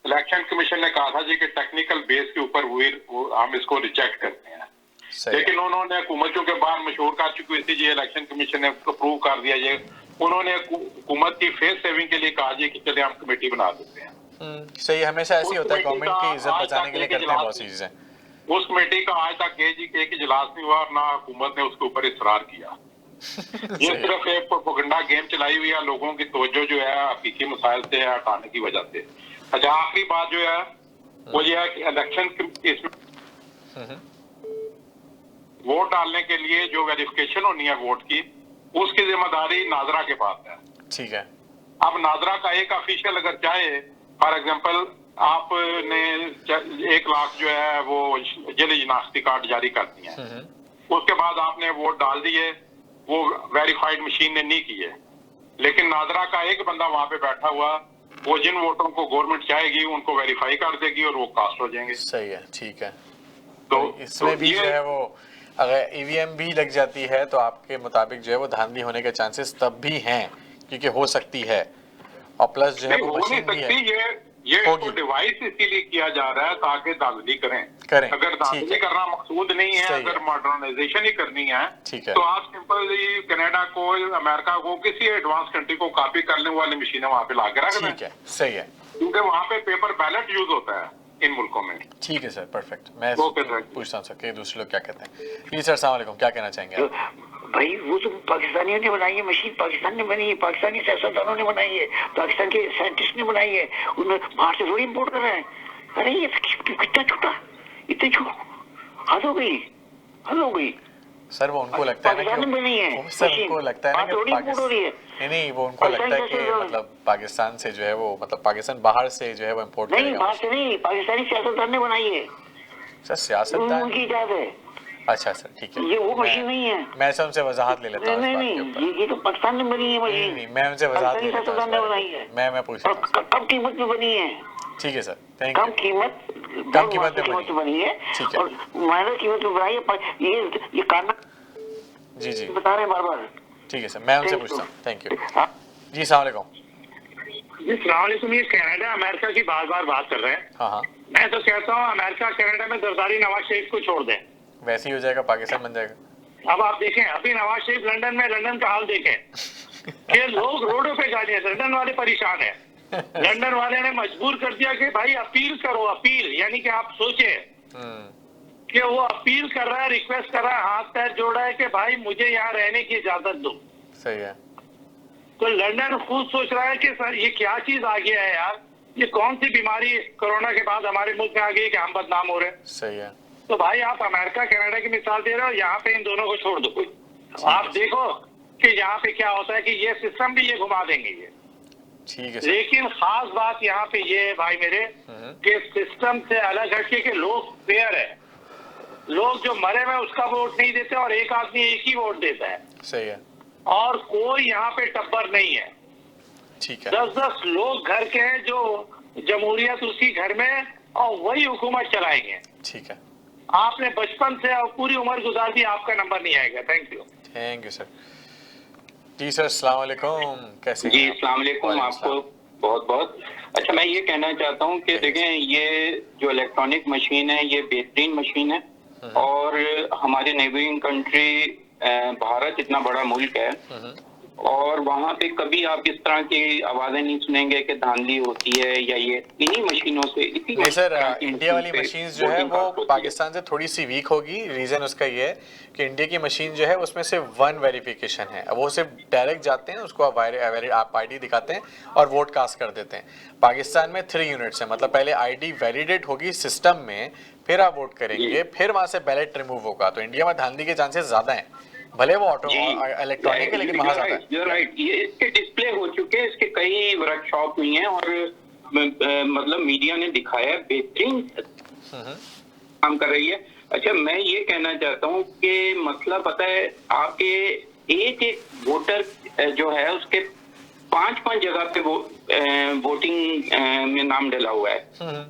इलेक्शन कमीशन ने कहा था जी कि टेक्निकल बेस के ऊपर हम इसको रिजेक्ट करते हैं, लेकिन उन्होंने हुकूमत के बाद मशहूर कर चुकी थी जी, इलेक्शन कमीशन ने अप्रूव कर दिया ये। उन्होंने हुकूमत की फेस सेविंग के लिए कहा जी कि चले हम कमेटी बना देते हैं। सही, हमेशा ऐसे ही होता है, गवर्नमेंट की इज्जत बचाने के लिए करते हैं बहुत सी चीजें। उस कमेटी का आज तक एक इजलास नहीं हुआ, ना हुकूमत ने उसके ऊपर इसरार किया। ये सिर्फ एक प्रोपेगेंडा गेम चलाई हुई है, लोगों की तवज्जो जो है हकीकी मसाइल से हटाने की वजह से। अच्छा, आखिरी बात जो है वो ये है कि इलेक्शन इसमें वोट डालने के लिए जो वेरिफिकेशन होनी है वोट की, उसकी जिम्मेदारी नाजरा के पास है। ठीक है। अब नाजरा का एक ऑफिशियल अगर चाहे, फॉर एग्जांपल आपने 1 लाख जो है वो जली शनाख्ती कार्ड जारी कर दिए हैं, उसके बाद आपने वोट डाल दिए, वो वेरीफाइड मशीन ने नहीं की है, लेकिन नाजरा का एक बंदा वहां पे बैठा हुआ, वो जिन वोटों को गवर्नमेंट चाहेगी उनको वेरीफाई कर देगी और वो कास्ट हो जाएंगे। सही है, ठीक है। तो इसमें भी जो है वो अगर ईवीएम भी लग जाती है तो आपके मुताबिक जो है वो धांधली होने के चांसेस तब भी हैं, क्योंकि हो सकती है, और प्लस जो है वो मशीन भी है। ये डिवाइस इसीलिए किया जा रहा है ताकि धांधली करें। अगर धांधली करना मकसूद नहीं है, अगर मॉडर्नाइजेशन ही करनी है, तो आप सिंपली कनाडा को, अमेरिका को, किसी एडवांस कंट्री को कॉपी करने वाली मशीनें वहाँ पे ला के रख दें। सही है, क्योंकि वहाँ पे पेपर बैलेट यूज होता है इन मुल्कों में। ठीक है सर, परफेक्ट। मैं पूछता हूँ सर कि दूसरे लोग क्या कहते हैं। जी सर, अस्सलाम वालेकुम, क्या कहना चाहेंगे? भाई वो तो पाकिस्तानियों ने बनाई है मशीन, पाकिस्तान ने बनी है, पाकिस्तानी सियासतदानों ने बनाई है, पाकिस्तान के साइंटिस्ट ने बनाई है, उन्हें बाहर से थोड़ी इम्पोर्ट कर रहे हैं। अरे ये कितना छोटा, इतने छोटा, हद हो गई। सर वो उनको लगता है ना कि सर उनको लगता है ना कि नहीं, वो उनको लगता है कि मतलब पाकिस्तान से जो है वो, मतलब पाकिस्तान बाहर से जो है वो इम्पोर्ट नहीं, बाहर से नहीं, पाकिस्तानी सियासतदान ने बनाई है। सर सियासतदान उनकी इजाजत है। अच्छा सर, ठीक है। ये वो मशीन नहीं है। मैं सर उनसे वजाहत ले लेता हूँ। नहीं, ये तो पाकिस्तान में बनी है मशीन। नहीं, मैं उनसे वजाहत ले लेता हूँ। बनाई है। मैं पूछ रहा हूँ। कम कीमत में बनी है। ठीक है सर, थैंक यू। कम कीमत में बनी है। ठीक है। और माइनर कीमत में बनाई है। ये काना जी बता रहे हैं बार-बार। ठीक है सर, मैं उनसे पूछता हूँ। थैंक यू जी। अस्सलाम वालेकुम जी। सलाम वालेकुम। ये कनाडा अमेरिका की बार बात कर रहे हैं। हाँ। मैं तो कहता हूँ अमेरिका कनाडा में जरदारी नवाज शरीफ को छोड़ दें। वैसे ही हो जाएगा, पाकिस्तान बन जाएगा। अब आप देखें, अभी नवाज शरीफ लंदन में, लंदन का हाल देखें कि लोग रोडों पे गालियां, लंदन वाले परेशान है। लंदन वाले ने मजबूर कर दिया कि भाई अपील करो। अपील यानी कि आप सोचे कि वो अपील कर रहा है, रिक्वेस्ट कर रहा है, हाथ पैर जोड़ा है कि भाई मुझे यहाँ रहने की इजाजत दो। सही है। तो लंदन खुद सोच रहा है कि सर ये क्या चीज आ गया है यार, ये कौन सी बीमारी कोरोना के बाद हमारे मुल्क में आ गई कि हम बदनाम हो रहे हैं। सही है। तो भाई आप अमेरिका कनाडा की मिसाल दे रहे हो, यहाँ पे इन दोनों को छोड़ दो। आप देखो कि यहाँ पे क्या होता है कि ये सिस्टम भी ये घुमा देंगे ये। ठीक है। लेकिन खास बात यहाँ पे ये है भाई मेरे कि सिस्टम से अलग हटके कि लोग फेयर है। लोग जो मरे हुए उसका वोट नहीं देते और एक आदमी एक ही वोट देता है। सही है। और कोई यहाँ पे टब्बर नहीं है। ठीक है। 10-10 लोग घर के हैं जो जमहूरियत उसी घर में और वही हुकूमत चलाएंगे। ठीक है। आपने बचपन से और पूरी उम्र गुजार दी, आपका नंबर नहीं आएगा। Thank you. Thank you sir. जी सर, अस्सलाम वालेकुम। कैसे जी? अस्सलाम वालेकुम। आपको बहुत बहुत अच्छा। मैं ये कहना चाहता हूँ कि देखें, ये जो इलेक्ट्रॉनिक मशीन है ये बेहतरीन मशीन है। और हमारे नेबरिंग कंट्री भारत इतना बड़ा मुल्क है और वहाँ पे कभी आप इस तरह की आवाजें नहीं सुनेंगे कि धांधली होती है या ये इन्हीं मशीनों से। नहीं सर, इंडिया वाली मशीन जो है वो पाकिस्तान से थोड़ी सी वीक होगी। रीजन उसका ये है कि इंडिया की मशीन जो है उसमें सिर्फ 1 वेरिफिकेशन है। वो सिर्फ डायरेक्ट जाते हैं, उसको आप आईडी दिखाते हैं और वोट कास्ट कर देते हैं। पाकिस्तान में 3 यूनिट्स है, मतलब पहले आईडी वैलिडेट होगी सिस्टम में, फिर आप वोट करेंगे, फिर वहां से बैलेट रिमूव होगा। तो इंडिया में धांधली के चांसेस ज्यादा हैं, भले वो ऑटो इलेक्ट्रॉनिक है लेकिन वहां ज्यादा है। राइट। ये इसके डिस्प्ले हो चुके हैं, इसके कई वर्कशॉप हुई हैं और मतलब मीडिया ने दिखाया है, बेहतरीन काम कर रही है। अच्छा, मैं ये कहना चाहता हूँ कि मसला पता है, आपके एक वोटर जो है उसके 5-5 जगह पे वोटिंग में नाम डला हुआ है।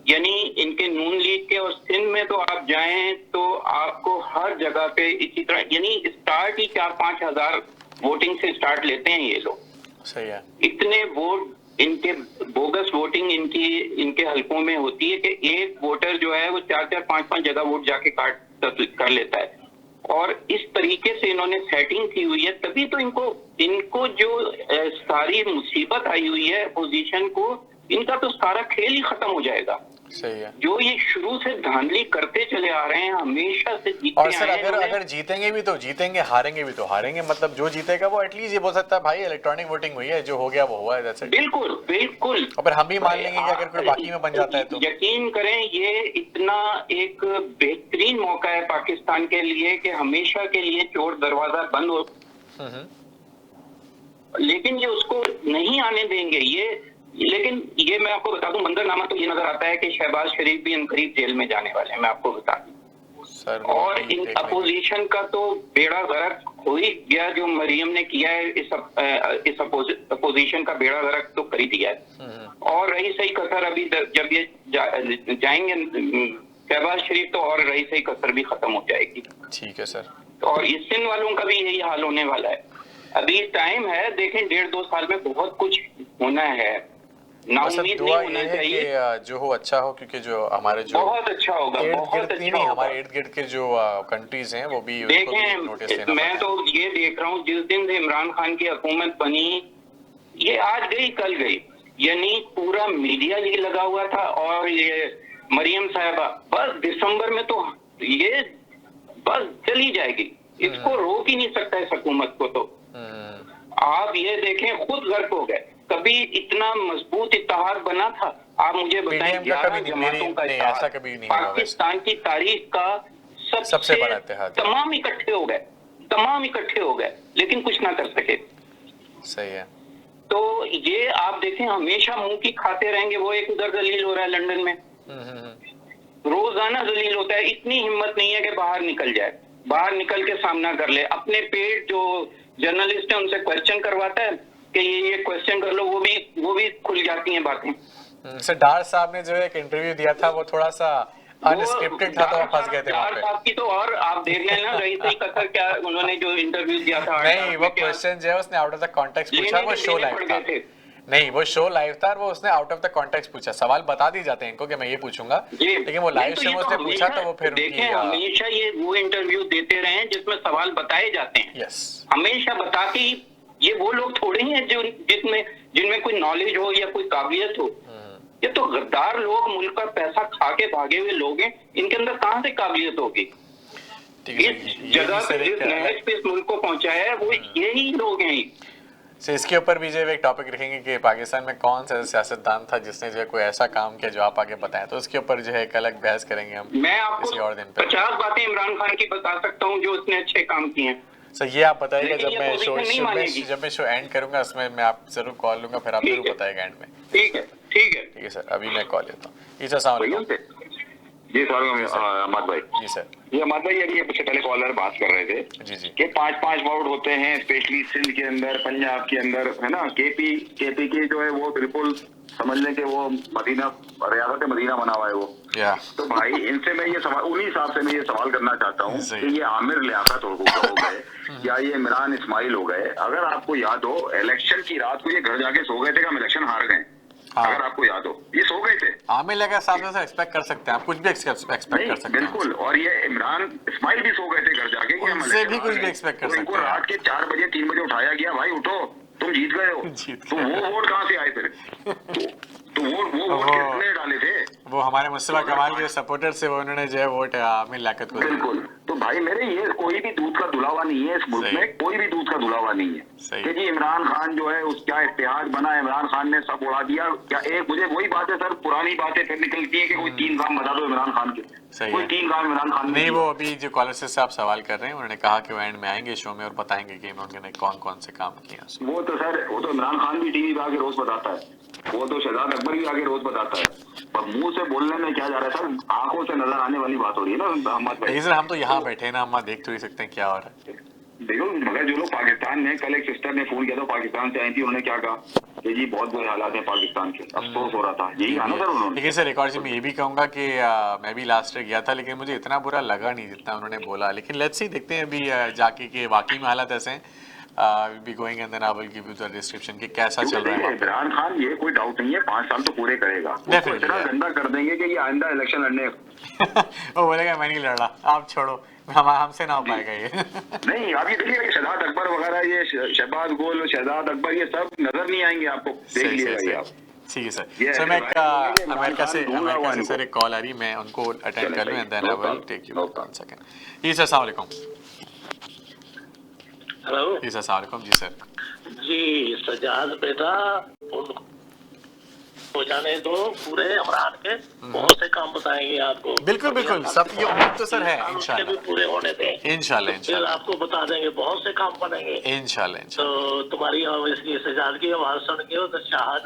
यानी इनके नून लीग के और सिंध में तो आप जाएं तो आपको हर जगह पे इसी तरह, यानी स्टार्ट ही 4-5 हजार वोटिंग से स्टार्ट लेते हैं ये लोग। सही है। इतने वोट इनके बोगस वोटिंग इनके हलकों में होती है कि एक वोटर जो है वो 4-4, 5-5 जगह वोट जाके कर लेता है। और इस तरीके से इन्होंने सेटिंग की हुई है, तभी तो इनको जो सारी मुसीबत आई हुई है अपोजिशन को, इनका तो सारा खेल ही खत्म हो जाएगा। सही है। जो ये शुरू से धांधली करते चले आ रहे हैं, हमेशा से जीते और सर अगर जीतेंगे भी तो जीतेंगे, हारेंगे भी तो हारेंगे। मतलब जो जीतेगा वो एटलीस्ट ये बोल सकता है भाई इलेक्ट्रॉनिक वोटिंग हुई है, जो हो गया वो हुआ है। बिल्कुल बिल्कुल। और फिर हम भी मान लेंगे कि अगर कोई बाकी में बन जाता है तो। यकीन करें, ये इतना एक बेहतरीन मौका है पाकिस्तान के लिए कि हमेशा के लिए चोर दरवाजा बंद हो, लेकिन ये उसको नहीं आने देंगे। लेकिन ये मैं आपको बता दूं, मंजरनामा तो ये नजर आता है कि शहबाज शरीफ भी इनकरीब जेल में जाने वाले हैं, मैं आपको बता दूं। और इन अपोजिशन का तो बेड़ा गर्क हो ही गया, जो मरियम ने किया है इस अपोजिशन का बेड़ा गर्क तो कर ही दिया है। और रही सही कसर, अभी जब ये जाएंगे शहबाज शरीफ तो और रही सही कसर भी खत्म हो जाएगी। ठीक है सर। और इस सिंध वालों का भी यही हाल होने वाला है। अभी टाइम है, देखें 1.5-2 साल में बहुत कुछ होना है। दुआ ये है कि जो हो अच्छा हो, क्योंकि जो हमारे जो बहुत अच्छा होगा, बहुत अच्छा होगा। हमारे इर्द गिर्द के जो कंट्रीज हैं वो भी नोटिस लेना। मैं तो ये देख रहा हूँ, जिस दिन से इमरान खान की हुकूमत बनी, ये आज गई कल गई, यानी पूरा मीडिया ये लगा हुआ था। और ये मरियम साहिबा बस दिसंबर में तो ये बस चली जाएगी, इसको रोक ही नहीं सकता इस हुकूमत को। तो आप ये देखें, खुद गर्क हो गए। कभी इतना मजबूत इत्तेहाद बना था? आप मुझे बताएं, 11 जमातों का ऐसा कभी नहीं हुआ पाकिस्तान की तारीख का सबसे बड़ा इत्तेहाद। तमाम इकट्ठे हो गए, लेकिन कुछ ना कर सके। सही है। तो ये आप देखें, हमेशा मुंह की खाते रहेंगे। वो एक उधर जलील हो रहा है लंदन में, रोजाना जलील होता है, इतनी हिम्मत नहीं है कि बाहर निकल जाए। बाहर निकल के सामना कर ले। अपने पेट जो जर्नलिस्ट है उनसे क्वेश्चन करवाता है कि ये क्वेश्चन कर लो, वो भी खुल जाती हैं बातें। सर डार साहब ने जो एक इंटरव्यू दिया था वो थोड़ा सा अनस्क्रिप्टेड था, तो वो फंस गए थे वहाँ पे। डार साहब की तो और आप देख लेना रही सही कतर क्या उन्होंने जो इंटरव्यू दिया था। नहीं, वो क्वेश्चन जो है उसने आउट ऑफ द कॉन्टेक्स्ट पूछा, वो शो लाइव था। नहीं, वो शो लाइव था और वो उसने आउट ऑफ द कॉन्टेक्स्ट पूछा। सवाल बता दी जाते हैं इनको कि मैं ये पूछूंगा, लेकिन वो लाइव शो में उसने पूछा तो वो फिर देखें हमेशा ये वो इंटरव्यू देते रहे हैं जिसमें सवाल बताए जाते हैं। यस, हमेशा बता के ये वो लोग थोड़े ही हैं जो जिनमें कोई नॉलेज हो या कोई काबिलियत हो। ये तो गद्दार लोग, मुल्क का पैसा खा के भागे हुए लोग हैं, इनके अंदर कहाँ से काबिलियत होगी? इस जगह पे जिस नहज पे इस मुल्क को पहुंचाया है वो यही लोग हैं। तो इसके ऊपर भी जो एक टॉपिक रखेंगे कि पाकिस्तान में कौन सा सियासतदान था जिसने जो है कोई ऐसा काम किया जो आप आगे बताएं, तो उसके ऊपर जो है एक अलग बहस करेंगे हम। मैं आपको किसी और दिन पे 50 बातें इमरान खान की बता सकता हूँ जो उसने अच्छे काम किए हैं। सर ये आप बताइएगा जब मैं शो एंड करूंगा, उसमें मैं आप जरूर कॉल लूंगा, फिर आप जरूर बताएगा एंड में। ठीक है सर, अभी मैं कॉल लेता हूँ। जी सर, अस्सलाम वालेकुम। जी सर, अहमद भाई। जी सर। ये अहमद भाई, अभी सबसे पहले कॉलर बात कर रहे थे जी कि 5-5 वार्ड होते हैं, स्पेशली सिंध के अंदर, पंजाब के अंदर, है ना। केपी की जो है वो बिल्कुल समझ लें कि वो मदीना, रियासत मदीना बना हुआ है वो। तो भाई इनसे मैं ये सवाल, उन्हीं हिसाब से मैं ये सवाल करना चाहता हूँ कि ये आमिर लियाकत हो गए या ये इमरान इस्माइल हो गए। अगर आपको याद हो, इलेक्शन की रात को ये घर जाके सो गए थे कि हम इलेक्शन हार गए। अगर आपको याद हो, ये सो गए थे। आमिर लियाकत साहब से एक्सपेक्ट कर सकते हैं, आप कुछ भी एक्सपेक्ट कर सकते हैं। बिल्कुल, और ये इमरान इस्माइल भी सो गए थे घर जाके कि हम उनसे भी कुछ भी एक्सपेक्ट कर सकते हैं। इनको रात के 4 बजे 3 बजे उठाया गया, भाई उठो तुम जीत गए हो। तो वो वोट कहाँ से आए फिर? तो वो वोट किसने डाले थे? वो हमारे मुस्तफा कमाल के सपोर्टर से वो उन्होंने जो है वोट आमिर लियाकत को। बिल्कुल। तो भाई मेरे, ये कोई भी दूध का धुला हुआ नहीं है इस मुल्क में, कोई भी दूध का धुला हुआ नहीं है कि जी इमरान खान जो है उसका इत्तेहाद बना, इमरान खान ने सब उड़ा दिया। क्या एक मुझे वही बात है सर, पुरानी बातें फिर निकलती है कि कोई 3 काम बता दो इमरान खान के। कोई 3 काम इमरान खान नहीं, वो अभी जो कॉलर से आप सवाल कर रहे हैं उन्होंने कहा कि वो एंड में आएंगे शो में और बताएंगे कि उन्होंने कौन कौन से काम किए। वो तो सर, वो तो इमरान खान भी टीवी पे आके रोज बताता है, वो तो शहजाद अकबर भी आगे रोज बताता है, पर मुंह से बोलने में क्या जा रहा है सर, आंखों से नजर आने वाली बात हो रही है ना अहमद भाई। सर हम तो यहाँ बैठे हैं ना, हम देख तो ही सकते हैं क्या हो रहा है। देखो, मगर जो लोग पाकिस्तान में, कल एक सिस्टर ने फोन किया था पाकिस्तान से आई थी, उन्होंने क्या कहा कि जी बहुत बुरे हालात हैं पाकिस्तान के, अफसोस हो रहा था, यही कहा ना सर उन्होंने। लेकिन सर एक और चीज मैं ये भी कहूंगा कि मैं भी लास्ट ईयर गया था, लेकिन मुझे इतना बुरा लगा नहीं जितना उन्होंने बोला। लेकिन लेट्स सी, देखते हैं अभी जाके कि वाकई में हालात ऐसे हैं। Be going and then I will give you the description कि कैसा चल रहा है। इमरान खान, ये कोई डाउट नहीं है, 5 साल तो पूरे करेगा। इतना गंदा कर देंगे कि ये आइंदा इलेक्शन लड़ने वो बोलेगा मैं नहीं लड़ रहा, आप छोड़ो, हमसे ना हो पाएगा ये। नहीं, आप ये देखिएगा शहजाद अकबर वगैरह, ये शहबाज गोल, शहजाद अकबर, ये सब नजर नहीं आएंगे आपको, देख लीजिएगा आप। ठीक है सर। सर मैं अमेरिका से सर एक कॉल आ रही, मैं उनको अटेंड कर लूं and then I will take you 1 second. जी सर, अस्सलाम वालेकुम। हेलो जी सर, अस्सलाम वालेकुम। जी सर। जी सजाद बेटा, हो जाने दो पूरे इमरान के, बहुत से काम बताएंगे आपको। बिल्कुल बिल्कुल, सब ये उम्मीद तो सर है इंशाल्लाह, भी पूरे होने दें इंशाल्लाह। फिर आपको बता देंगे, बहुत से काम बनेंगे इंशाल्लाह। तो तुम्हारी इसकी सजाद की आवाज सुन के तो शाहद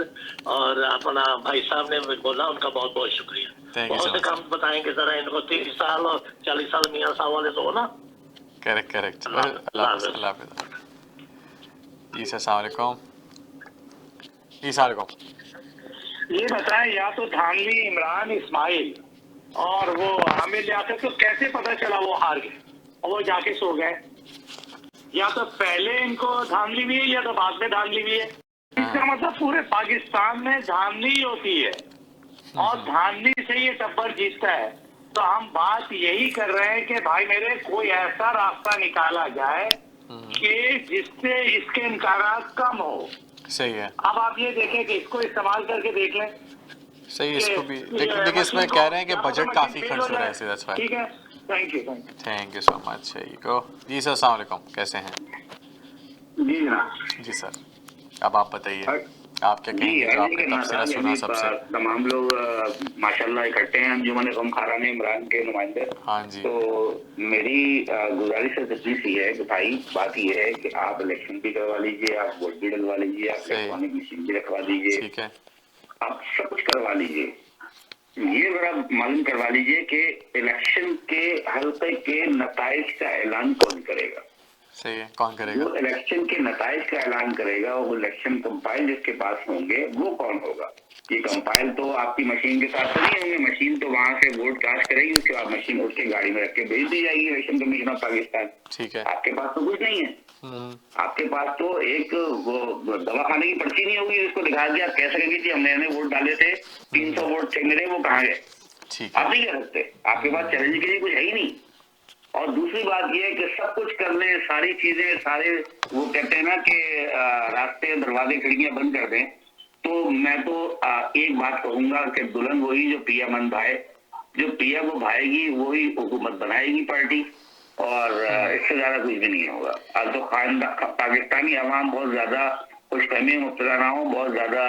और अपना भाई साहब ने बोला, उनका बहुत बहुत शुक्रिया। बहुत से काम बताएंगे, जरा इनको 30 साल और 40 साल मियाँ साहब वाले तो ना। करेक्ट। अल्लाह हाफ़िज़। जी सर, अस्सलाम वालेकुम। जी सर, वालेकुम। ये बताएं, या तो धानवी, इमरान इस्माइल और वो आमिर लियाकत को कैसे पता चला वो हार गए और वो जाके सो गए? या तो पहले इनको धांधली भी है या तो बाद में धांधली भी है। इसका मतलब पूरे पाकिस्तान में धांधली होती है और धांधली से ये टब्बर जीतता है। तो हम बात यही कर रहे हैं कि भाई मेरे, कोई ऐसा रास्ता निकाला जाए कि जिससे इसके इम्कानात कम हो। सही है। अब आप ये देखें कि इसको इस्तेमाल करके देख लें। सही, इसको भी देखिए, इसमें कह रहे हैं कि बजट काफी खर्च हो रहा है, दैट्स व्हाई। ठीक है, थैंक यू सो मच। जी सर, अस्सलाम वालेकुम, कैसे हैं? जी जनाब। जी सर, अब आप बताइए, आप क्या कहेंगे जो आपने तफसीला सुना सबसे? तमाम लोग माशाल्लाह इकट्ठे हैं, अंजुमन गम खारान इमरान के नुमाइंदे। हाँ जी। तो मेरी गुजारिश सी है कि भाई बात ये है कि आप इलेक्शन भी करवा लीजिए, आप वोट भी डलवा लीजिए, आप इलेक्ट्रॉनिक मशीन भी रखवा दीजिए, ठीक है, आप सब कुछ करवा लीजिए, ये जरा मालूम करवा लीजिए कि इलेक्शन के हल्के के नताइज का ऐलान कौन करेगा? सही है, कौन करेगा? जो इलेक्शन के नताइज का ऐलान करेगा, वो इलेक्शन कंपाइल जिसके पास होंगे वो कौन होगा? ये कंपाइल तो आपकी मशीन के साथ तो नहीं होंगे, मशीन तो वहां से वोट कास्ट करेगी, उसके बाद मशीन उठ के गाड़ी में रख के भेज दी जाएगी इलेक्शन कमीशन ऑफ पाकिस्तान। ठीक है। आपके पास तो कुछ नहीं है, आपके पास तो एक वो दवाखाने की पर्ची नहीं होगी जिसको दिखा दिया, आप कह सकेंगे कि हमने वोट डाले थे, 300 वोट चेक मिले, वो कहाँ गए? आप नहीं कह सकते, आपके पास चैलेंज के लिए कुछ है ही नहीं। और दूसरी बात यह है कि सब कुछ करने, सारी चीजें, सारे वो कहते हैं ना कि रास्ते, दरवाजे, खिड़कियां बंद कर दें, तो मैं तो एक बात कहूंगा कि दुल्हन वही जो पिया मन भाए, जो पिया को भाएगी वही हुकूमत बनाएगी पार्टी, और इससे ज्यादा कुछ भी नहीं होगा। अब तो पाकिस्तानी अवाम बहुत ज्यादा खुशफहमी में मुब्तला ना हो, बहुत ज्यादा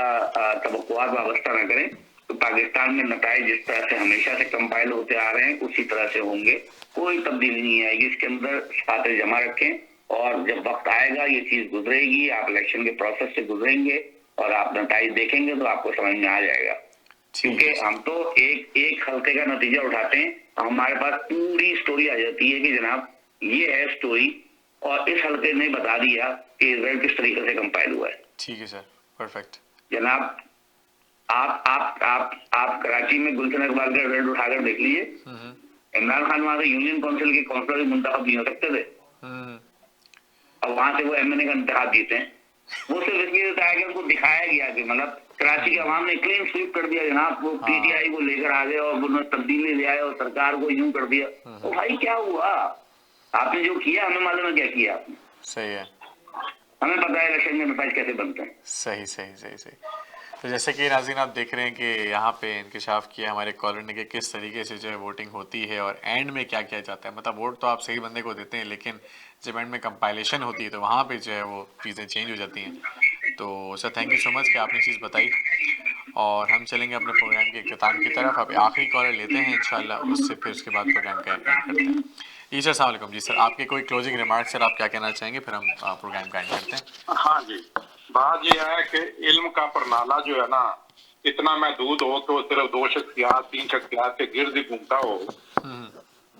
तवक्कुआत वाबस्ता न करें, तो पाकिस्तान में नताइज जिस तरह से हमेशा से कंपाइल होते आ रहे हैं उसी तरह से होंगे, कोई तब्दीली नहीं आएगी। इसके अंदर खातिर जमा रखें, और जब वक्त आएगा ये चीज गुजरेगी, आप इलेक्शन के प्रोसेस से गुजरेंगे और आप नताइज देखेंगे तो आपको समझ में आ जाएगा। क्योंकि हम तो एक हल्के का नतीजा उठाते हैं, हमारे पास पूरी स्टोरी आ जाती है कि जनाब ये है स्टोरी, और इस हल्के ने बता दिया कि रिजल्ट किस तरीके से कंपाइल हुआ है। ठीक है सर, परफेक्ट। जनाब आप कराची में गुलशन इकबाल का रिजल्ट उठाकर देख लीजिए, इमरान खान वहां से यूनियन काउंसिल के काउंसलर मुंतखब नहीं हो सकते थे, अब वहां से वो एमएनए का इंतखाब जीते हैं। वो सिर्फ इसलिए बताया कि उनको दिखाया गया कि मतलब कराची के अवाम ने क्लीन स्वीप कर दिया जनाब, वो पीटीआई को लेकर आ गए और उन्होंने तब्दीली ले आए और सरकार को यूं कर दिया। तो भाई क्या हुआ? आपने जो किया हमें मालूम है क्या किया आपने। सही है, हमें पता है इलेक्शन के नतीजे कैसे बनते हैं। सही सही सही सही। तो जैसे कि नाज़रीन आप देख रहे हैं कि यहाँ पे इंकशाफ किया हमारे कॉलर ने कि किस तरीके से जो है वोटिंग होती है और एंड में क्या किया जाता है। मतलब वोट तो आप सही बंदे को देते हैं, लेकिन जब एंड में कंपाइलेशन होती है तो वहाँ पे जो है वो चीज़ें चेंज हो जाती हैं। तो sir thank you so much कि आपने चीज़ बताई, और हम चलेंगे अपने प्रोग्राम के इख्तिताम की तरफ। अब आखिरी कॉलर लेते हैं इंशाल्लाह, उससे फिर उसके बाद प्रोग्राम का एंड करते हैं। जी सर, अस्सलाम वालेकुम। जी सर, आपके कोई क्लोजिंग रिमार्क सर आप क्या कहना चाहेंगे, फिर हम प्रोग्राम का एंड करते हैं। हाँ जी, बात ये है कि इल्म का परनाला जो है ना, इतना महदूद हो कि वो सिर्फ 2 शख्सियात 3 शख्सियात के गिर्द ही घूमता हो,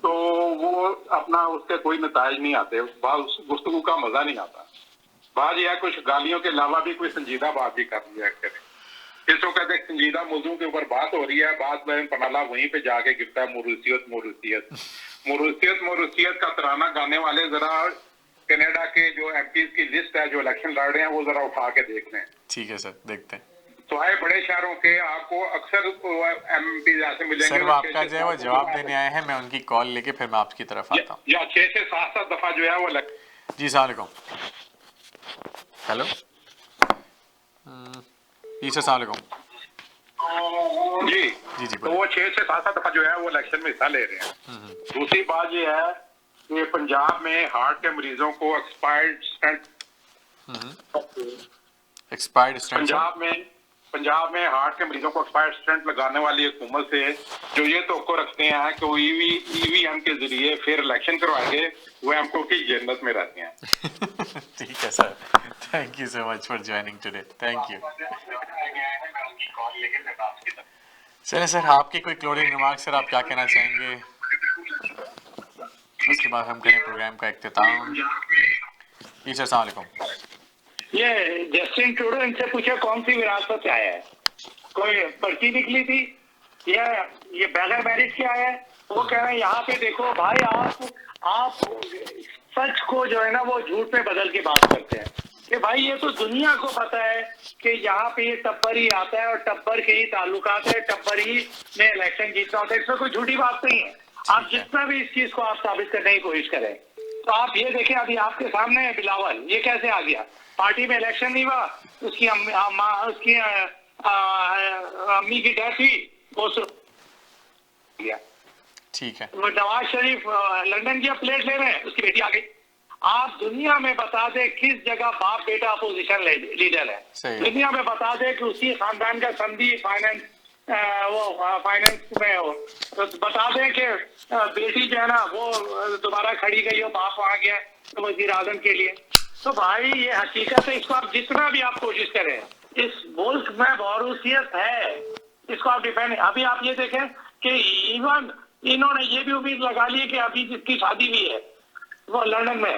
तो वो अपना उसके कोई नताइज नहीं आते, उस गुफ्तगू का मजा नहीं आता। बात यह है कुछ गालियों के अलावा भी कोई संजीदा बात भी कर लिया करें। इस वक्त एक संजीदा मौजू के ऊपर बात हो रही है, बात में पनाला वहीं पे जाके गिरता है, मोरूसियत मोरूसियत मोरूसियत मोरूसियत का तराना गाने वाले जरा कनाडा के जो एमपीज की लिस्ट है जो इलेक्शन लड़ रहे हैं वो जरा उठा के देख लें। ठीक है सर, देखते हैं। तो आए बड़े शहरों के आपको अक्सर एमपी ऐसे मिलेंगे। सर वो आपका जो है वो जवाब देने आए हैं, मैं उनकी कॉल लेके फिर मैं आपकी तरफ आता हूँ। या 6 से 7 दफा जो है वो जी अस्सलाम वालेकुम। हेलो जी सर, अस्सलाम वालेकुम। जी जी जी, तो वो 6 से 7 दफा जो है वो इलेक्शन में हिस्सा ले रहे हैं। दूसरी बात ये है कि पंजाब में हार्ट के मरीजों को एक्सपायर्ड स्टेंट पंजाब में हार्ट के मरीजों को एक्सपायर्ड स्टेंट लगाने वाली हुकूमत से जो ये तवक्को रखते हैं कि वो ईवीएम के जरिए फिर इलेक्शन करवाएंगे, वो हमको की जन्नत में रहते हैं। ठीक है sir, thank you so much for joining today, thank you. चलिए सर, आपकी कोई क्लोजिंग रिमार्क सर आप क्या कहना चाहेंगे, उसके बाद हम करें प्रोग्राम का इख्तिताम। जी सर, अस्सलाम वालेकुम। ये जस्टिन ट्रूडो इनसे पूछा कौन सी विरासत आया है, कोई पर्ची निकली थी या ये बगैर मैरिज के आया है? वो कह रहे हैं यहाँ पे देखो भाई, आप सच को जो है ना वो झूठ में बदल के बात करते हैं कि भाई ये तो दुनिया को पता है कि यहाँ पे ये टब्बर ही आता है और टब्बर के ही ताल्लुकात है, टब्बर ही ने इलेक्शन जीतना होता है, इसमें कोई झूठी बात नहीं है। आप जितना भी इस चीज को आप साबित करने की कोशिश करें, तो आप ये देखें अभी आपके सामने है बिलावल, ये कैसे आ गया? पार्टी में इलेक्शन नहीं हुआ, उसकी अम्मी की डेथ हुई, वो ठीक है। वो नवाज शरीफ लंदन की प्लेट ले रहे हैं, उसकी बेटी आ गई। आप दुनिया में बता दे किस जगह बाप बेटा अपोजिशन लीडर है, दुनिया में बता दे कि उसी खानदान का संधि फाइनेंस में हो, तो बता दें कि बेटी जो है ना वो दोबारा खड़ी गई हो, बाप वहां गया तो वजीर आजम के लिए। तो भाई ये हकीकत है, इसको आप जितना भी आप कोशिश करें, इस मुल्क में बहुरूसियत है, इसको आप डिफेंड, अभी आप ये देखें कि इवन इन्होंने ये भी उम्मीद लगा ली कि अभी जिसकी शादी भी है वो लंदन में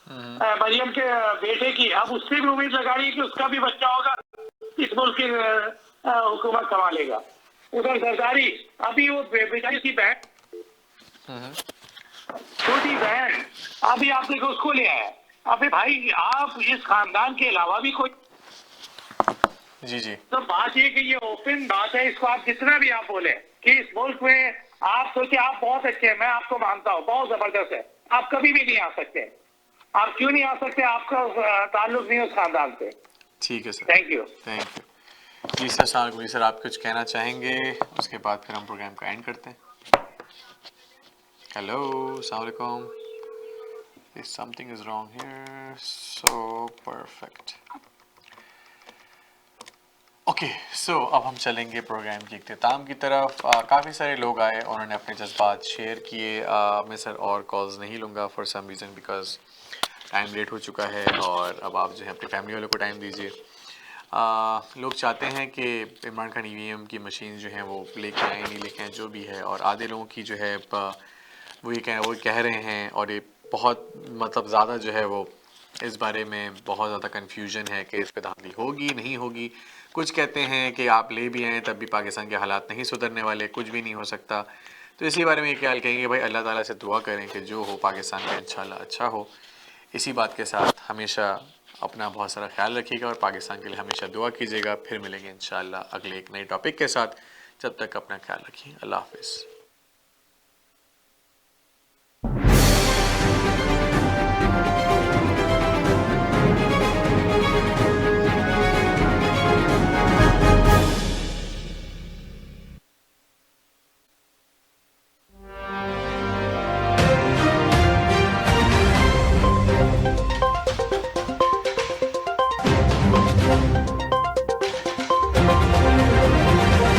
मरियम के बेटे की, अब उससे भी उम्मीद लगा ली कि उसका भी बच्चा होगा, इस मुल्क की हुकूमत संभालेगा। उधर जरदारी, अभी वो बेचारी की बहन, छोटी बहन, अभी आप देखो उसको ले आया। अबे भाई आप इस खानदान के अलावा भी कोई, जी तो बात ये कि ये ओपन बात है, इसको आप जितना भी आप बोले कि इस मुल्क में आप सोचिए आप बहुत अच्छे हैं, मैं आपको मानता हूँ, बहुत जबरदस्त है, आप कभी भी नहीं आ सकते। आप क्यों नहीं आ सकते? आपका ताल्लुक नहीं है उस खानदान से। ठीक है सर, थैंक यू। जी सर, अस्सलाम जी सर, आप कुछ कहना चाहेंगे? उसके बाद फिर हम प्रोग्राम का एंड करते हैं। हेलो, अस्सलाम वालेकुम। Something is wrong here, so perfect. Okay, so अब हम चलेंगे प्रोग्राम की इख्तिताम की तरफ। काफ़ी सारे लोग आए, उन्होंने अपने जज्बात शेयर किए। मैं सर और कॉल्स नहीं लूँगा for some reason, because time late हो चुका है और अब आप जो है अपनी फैमिली वालों को टाइम दीजिए। लोग चाहते हैं कि इमरान खान EVM की मशीन जो है वो लेके आएँ, नहीं लेके आएँ, जो भी है, और आधे लोगों की जो है वो कह रहे हैं, और ये बहुत मतलब ज़्यादा जो है वो इस बारे में बहुत ज़्यादा कन्फ्यूजन है कि इस पे धांधली होगी नहीं होगी। कुछ कहते हैं कि आप ले भी आएँ तब भी पाकिस्तान के हालात नहीं सुधरने वाले, कुछ भी नहीं हो सकता। तो इसी बारे में ये ख्याल कहेंगे भाई अल्लाह ताला से दुआ करें कि जो हो पाकिस्तान का इंशाल्लाह अच्छा हो। इसी बात के साथ हमेशा अपना बहुत सारा ख्याल रखिएगा और पाकिस्तान के लिए हमेशा दुआ कीजिएगा। फिर मिलेंगे इंशाल्लाह अगले एक नए टॉपिक के साथ। जब तक अपना ख्याल रखिए, अल्लाह हाफ़िज़।